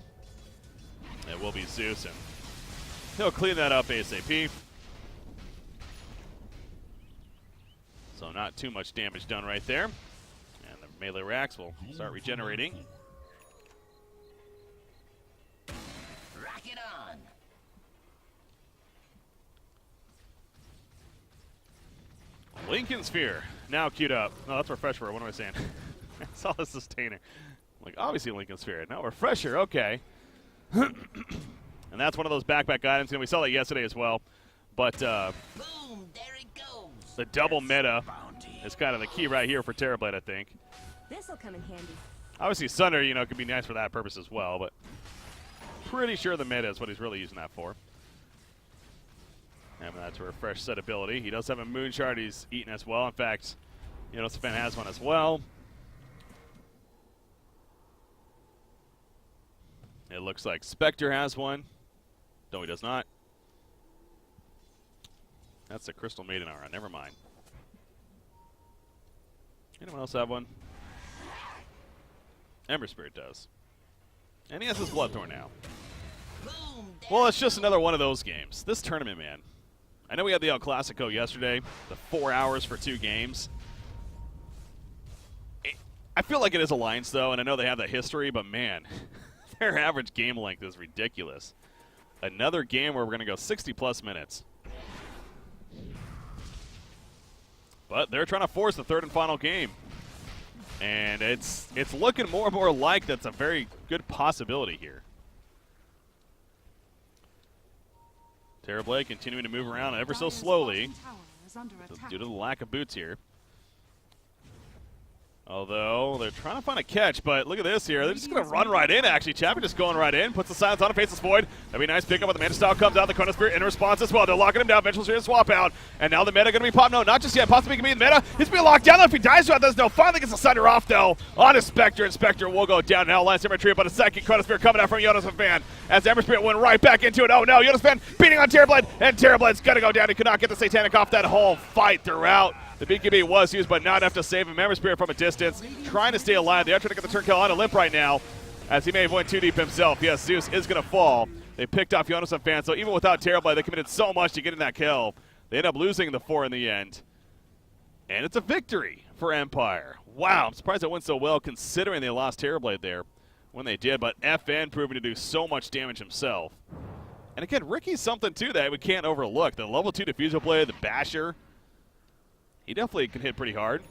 It will be Zeus, and he'll clean that up ASAP. So not too much damage done right there. And the melee racks will start regenerating. Rock it on. Lincoln Sphere now queued up. Oh, that's Refresher. What am I saying? I saw the Sustainer. Like, obviously Lincoln Sphere. Now Refresher, okay. And that's one of those backpack items, and we saw that yesterday as well. But Boom, there it goes. the double meta is kind of the key right here for Terrorblade, I think. This'll come in handy. Obviously, Sunder, you know, could be nice for that purpose as well, but pretty sure the mid is what he's really using that for. And that's a refresh set ability. He does have a Moon Shard he's eaten as well. In fact, Natus Vincere has one as well. It looks like Spectre has one. No, he does not. That's the Crystal Maiden aura. Never mind. Anyone else have one? Ember Spirit does. And he has his Bloodthorn now. Well, it's just another one of those games. This tournament, man. I know we had the El Clasico yesterday, the 4 hours for 2 games. I feel like it is Alliance, though, and I know they have that history, but man, their average game length is ridiculous. Another game where we're going to go 60-plus minutes. But they're trying to force the third and final game. And it's looking more and more like that's a very good possibility here. Terrorblade continuing to move around ever so slowly due to the lack of boots here. Although, they're trying to find a catch, but look at this here. They're just going to run right in, actually. Chappie just going right in, puts the silence on, faces Void. That'd be a nice pickup, but the Manta Style comes out. The Chrono Spirit in response as well. They're locking him down. Ventral's here to swap out. And now the meta going to be popped. No, not just yet. Possibly going to be the meta. He's being locked down. If he dies throughout this, no. Finally gets the Sunder off, though, on his Spectre. And Spectre will go down. Now, last Ember Trio, but a second Chrono Spirit coming out from Natus Vincere as Ember Spirit went right back into it. Oh, no. Natus Vincere beating on Terrorblade, and Terrorblade's going to go down. He could not get the Satanic off that whole fight throughout. The BKB was used, but not enough to save him. Ember Spirit from a distance, trying to stay alive. They are trying to get the turn kill on a limp right now, as he may have went too deep himself. Yes, Zeus is going to fall. They picked off Natus Vincere, so even without Terrorblade, they committed so much to get in that kill. They end up losing the 4 in the end. And it's a victory for Empire. Wow, I'm surprised it went so well, considering they lost Terrorblade there when they did, but FN proving to do so much damage himself. And again, Ricky's something, too, that we can't overlook. The level 2 Diffusal Blade, the Basher, he definitely can hit pretty hard.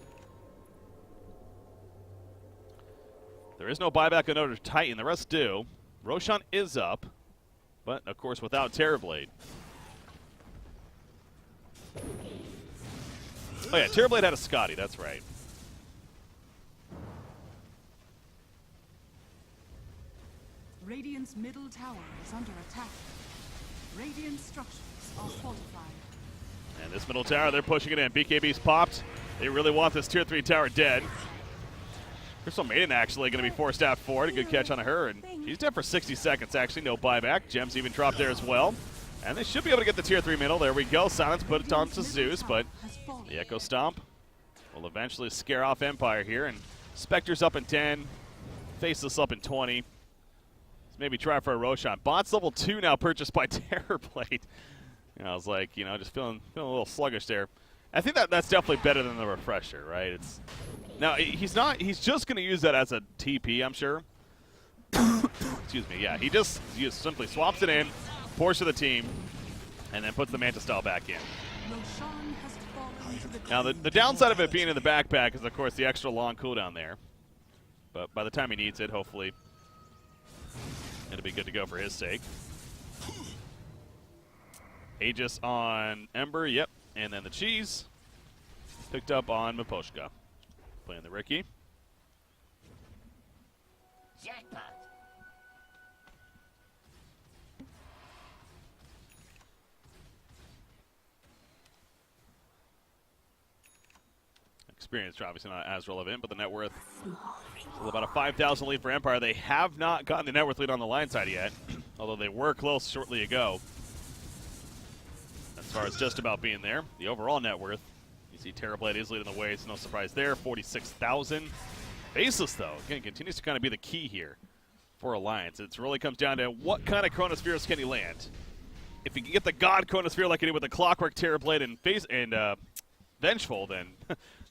There is no buyback on Notre Titan. The rest do. Roshan is up, but, of course, without Terrorblade. Oh, yeah, Terrorblade had a Scotty. That's right. Radiant's middle tower is under attack. Radiant structures are fortified. And this middle tower, they're pushing it in. BKB's popped. They really want this tier 3 tower dead. Crystal Maiden actually going to be forced out forward. A good catch on her, and she's dead for 60 seconds, actually. No buyback. Gems even dropped there as well. And they should be able to get the tier 3 middle. There we go. Silence put it on to Zeus, but the Echo Stomp will eventually scare off Empire here. And Spectre's up in 10. Faceless up in 20. Let's maybe try for a Roshan. Bot's level 2 now purchased by Terrorblade. I was like, just feeling a little sluggish there. I think that's definitely better than the refresher, right? Now he's just going to use that as a TP, I'm sure. Excuse me. Yeah, he just simply swaps it in, pours to the team, and then puts the Manta Style back in. Now the downside of it being in the backpack is, of course, the extra long cooldown there. But by the time he needs it, hopefully it'll be good to go for his sake. Aegis on Ember, yep. And then the cheese picked up on Miposhka. Playing the Ricky. Jackpot. Experience obviously not as relevant, but the net worth still about a 5,000 lead for Empire. They have not gotten the net worth lead on the line side yet, although they were close shortly ago. As far as just about being there, the overall net worth, you see Terrorblade is leading the way. It's no surprise there, 46,000. Faceless, though, again, continues to kind of be the key here for Alliance. It really comes down to what kind of Chronospheres can he land. If he can get the God Chronosphere like he did with the Clockwork Terrorblade and Vengeful, then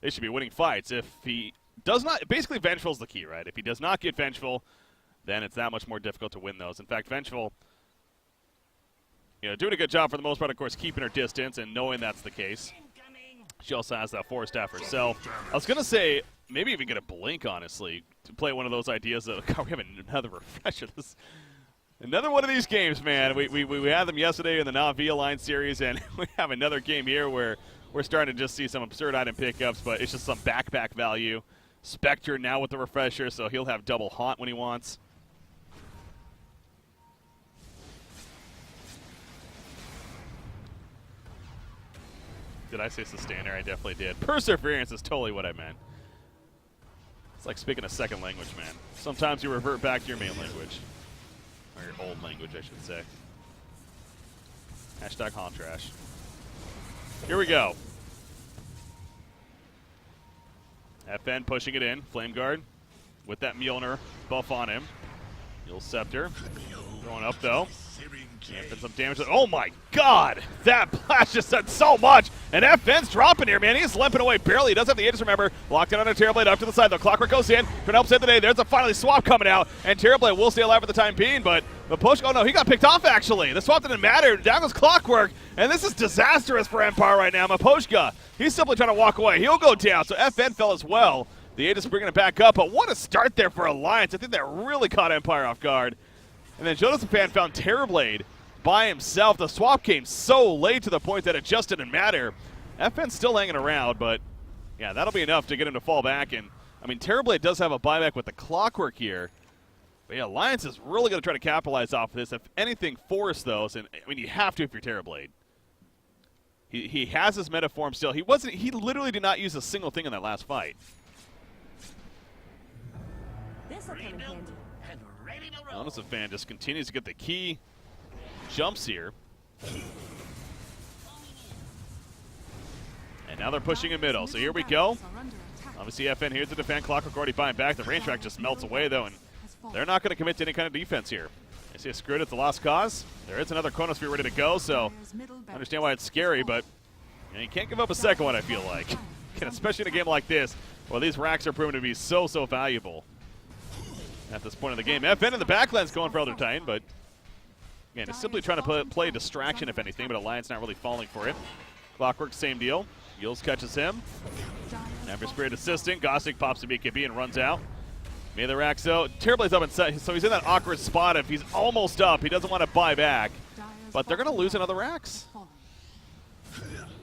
they should be winning fights. If he does not, basically Vengeful's the key, right? If he does not get Vengeful, then it's that much more difficult to win those. In fact, Vengeful, doing a good job for the most part, of course, keeping her distance and knowing that's the case. She also has that Force Staff herself. I was going to say, maybe even get a Blink, honestly, to play one of those ideas of, God, we have another refresher. Another one of these games, man. We had them yesterday in the Navi Alliance series, and we have another game here where we're starting to just see some absurd item pickups, but it's just some backpack value. Spectre now with the refresher, so he'll have double haunt when he wants. Did I say sustainer? I definitely did. Perseverance is totally what I meant. It's like speaking a second language, man. Sometimes you revert back to your main language. Or your old language, I should say. Hashtag haunt trash. Here we go. FN pushing it in. Flame Guard with that Mjolnir buff on him. Mule Scepter. Going up, though. And some damage. Oh my god! That blast just said so much! And FN's dropping here, man. He's limping away barely. He does have the Aegis, remember. Locked in on a Terrorblade up to the side, though. Clockwork goes in. Trying to help save the day. There's a finally swap coming out. And Terrorblade will stay alive for the time being, but the push. Oh no, he got picked off actually. The swap didn't matter. Down goes Clockwork. And this is disastrous for Empire right now. Maposhka, he's simply trying to walk away. He'll go down, so FN fell as well. The Aegis bringing it back up, but what a start there for Alliance. I think that really caught Empire off guard. And then Josephan found Terrorblade by himself. The swap came so late to the point that it just didn't matter. FN's still hanging around, but yeah, that'll be enough to get him to fall back. And I mean, Terrorblade does have a buyback with the Clockwork here. But yeah, Alliance is really going to try to capitalize off of this. If anything, force those. And I mean, you have to if you're Terrorblade. He has his meta form still. He literally did not use a single thing in that last fight. This'll come in handy. And ready to roll. Natus Vincere just continues to get the key jumps here. And now they're pushing in middle. So here we go. Obviously FN here to defend. Clockwork already buying back. The range track just melts away though, and they're not going to commit to any kind of defense here. They see a screwed at the lost cause. There is another Chronosphere ready to go, so I understand why it's scary, but you can't give up a second one, I feel like. Especially in a game like this, where these racks are proven to be so valuable at this point in the game. FN in the backline's going for Elder Titan, but again, it's simply trying to play distraction, if anything, but Alliance not really falling for it. Clockwork, same deal. Yields catches him. Ember Spirit assisting. Gothic pops a BKB and runs out. Melee racks though. Terrorblade's up inside, so he's in that awkward spot. If he's almost up, he doesn't want to buy back. But they're going to lose another racks.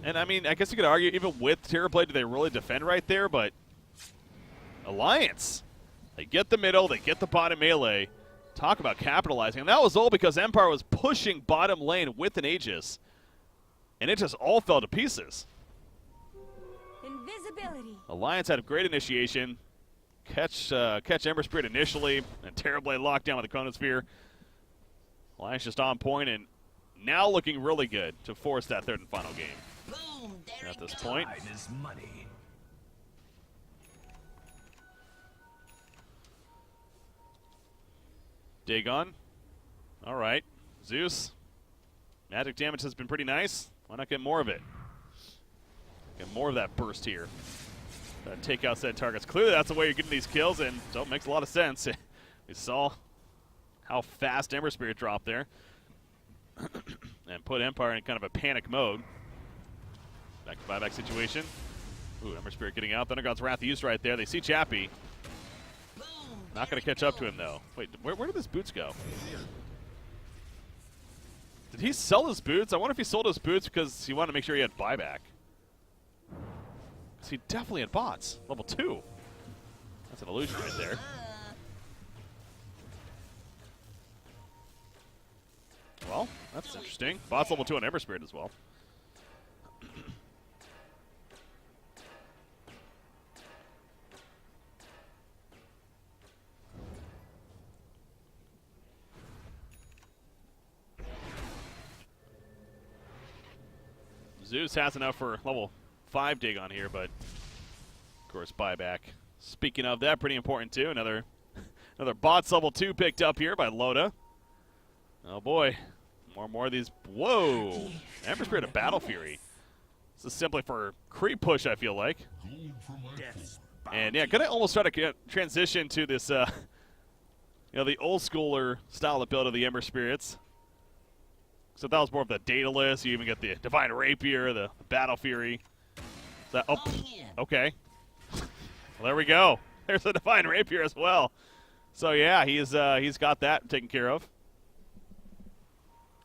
And I mean, I guess you could argue, even with Terrorblade, do they really defend right there? But Alliance, they get the middle, they get the bottom melee. Talk about capitalizing. And that was all because Empire was pushing bottom lane with an Aegis. And it just all fell to pieces. Invisibility. Alliance had a great initiation. Catch Ember Spirit initially, and Terrorblade locked down with the Chronosphere. Alliance just on point, and now looking really good to force that third and final game. Boom, there At this it goes. point. Time is money. Dagon. All right. Zeus. Magic damage has been pretty nice. Why not get more of it? Get more of that burst here. Take out said targets. Clearly that's the way you're getting these kills, and so it makes a lot of sense. We saw how fast Ember Spirit dropped there. And put Empire in kind of a panic mode. Back to buyback situation. Ooh, Ember Spirit getting out. Thundergod's Wrath used right there. They see Chappie. Boom, Not going there to catch it up to him, though. Wait, where did his boots go? Did he sell his boots? I wonder if he sold his boots because he wanted to make sure he had buyback. Because he definitely had bots. Level 2. That's an illusion right there. Well, that's interesting. Bots level 2 on Ember Spirit as well. Zeus has enough for level 5 dig on here, but of course buyback. Speaking of that, pretty important too. Another bots level 2 picked up here by Loda. Oh boy. More and more of these. Whoa! Ember Spirit of Battle Fury. This is simply for creep push, I feel like. And yeah, gonna almost try to transition to this, you know, the old schooler style of build of the Ember Spirits. So that was more of the Daedalus. You even get the Divine Rapier, the Battle Fury. Oh, okay. Well, there we go. There's the Divine Rapier as well. So yeah, he's got that taken care of.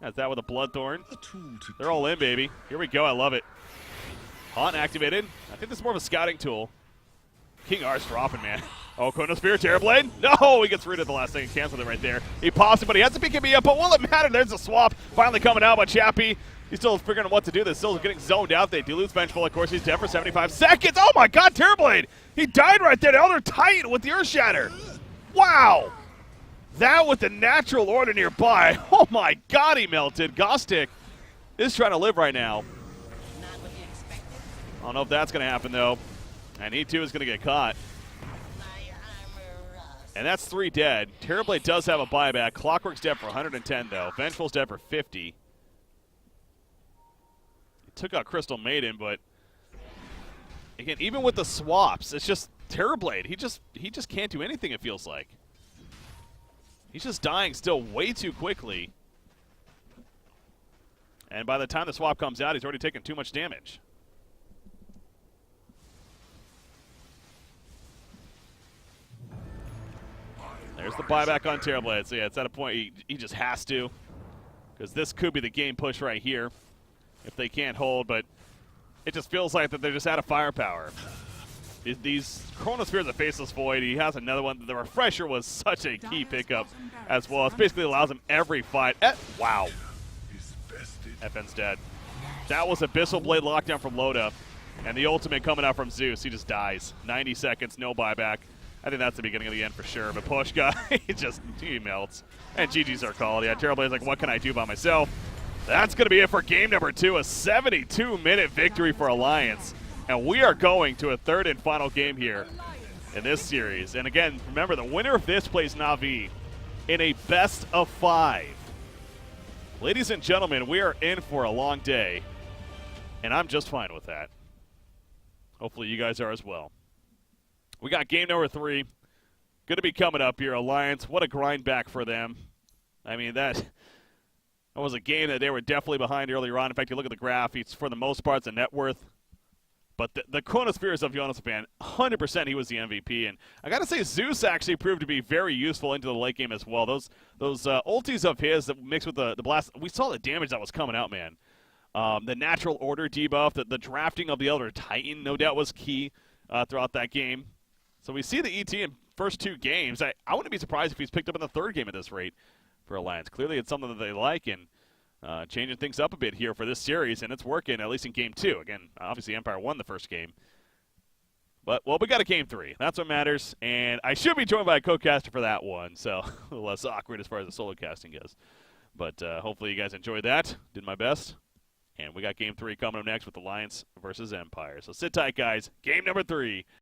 Has that with a Bloodthorn. They're all in, baby. Here we go. I love it. Haunt activated. I think this is more of a scouting tool. King R's dropping, man. Oh, Chronosphere, Terrorblade. No, he gets rid of the last thing and canceled it right there. He paused it, but he has to pick me up. But will it matter? There's a swap finally coming out by Chappie. He's still figuring out what to do. They're still getting zoned out. They do lose Vengeful. Of course, he's dead for 75 seconds. Oh, my God, Terrorblade. He died right there. The Elder Titan with the Earth Shatter. Wow. That with the natural order nearby. Oh, my God, he melted. Gostic is trying to live right now. I don't know if that's going to happen, though. And he, too, is going to get caught. And that's 3 dead. Terrorblade does have a buyback. Clockwork's dead for 110, though. Vengeful's dead for 50. He took out Crystal Maiden, but again, even with the swaps, it's just Terrorblade. He just can't do anything, it feels like. He's just dying still way too quickly. And by the time the swap comes out, he's already taken too much damage. There's the buyback on Terrorblade. So yeah, it's at a point he just has to, because this could be the game push right here if they can't hold, but it just feels like that they're just out of firepower. These Chronospheres of Faceless Void, he has another one. The Refresher was such a key pickup as well. It basically allows him every fight. Wow. FN's dead. That was Abyssal Blade lockdown from Loda, and the ultimate coming out from Zeus. He just dies. 90 seconds, no buyback. I think that's the beginning of the end for sure. But Push guy, he melts. And GG's our call. Yeah, Terrorblade's like, what can I do by myself? That's going to be it for game number 2, a 72-minute victory for Alliance. And we are going to a third and final game here in this series. And again, remember, the winner of this plays Na'Vi in a best of 5. Ladies and gentlemen, we are in for a long day, and I'm just fine with that. Hopefully you guys are as well. We got game number 3. Going to be coming up here. Alliance, what a grind back for them. I mean, that was a game that they were definitely behind earlier on. In fact, you look at the graph, it's for the most part, it's a net worth. But the Chronospheres of Jonas Van, 100% he was the MVP. And I got to say, Zeus actually proved to be very useful into the late game as well. Those ultis of his that mixed with the blast, we saw the damage that was coming out, man. The natural order debuff, the drafting of the Elder Titan, no doubt was key throughout that game. So we see the ET in first 2 games. I wouldn't be surprised if he's picked up in the 3rd game at this rate for Alliance. Clearly it's something that they like, and changing things up a bit here for this series, and it's working, at least in game 2. Again, obviously Empire won the first game. But, well, we got a game 3. That's what matters, and I should be joined by a co-caster for that one, so a little less awkward as far as the solo casting goes. But hopefully you guys enjoyed that. Did my best. And we got game 3 coming up next with Alliance versus Empire. So sit tight, guys. Game number 3.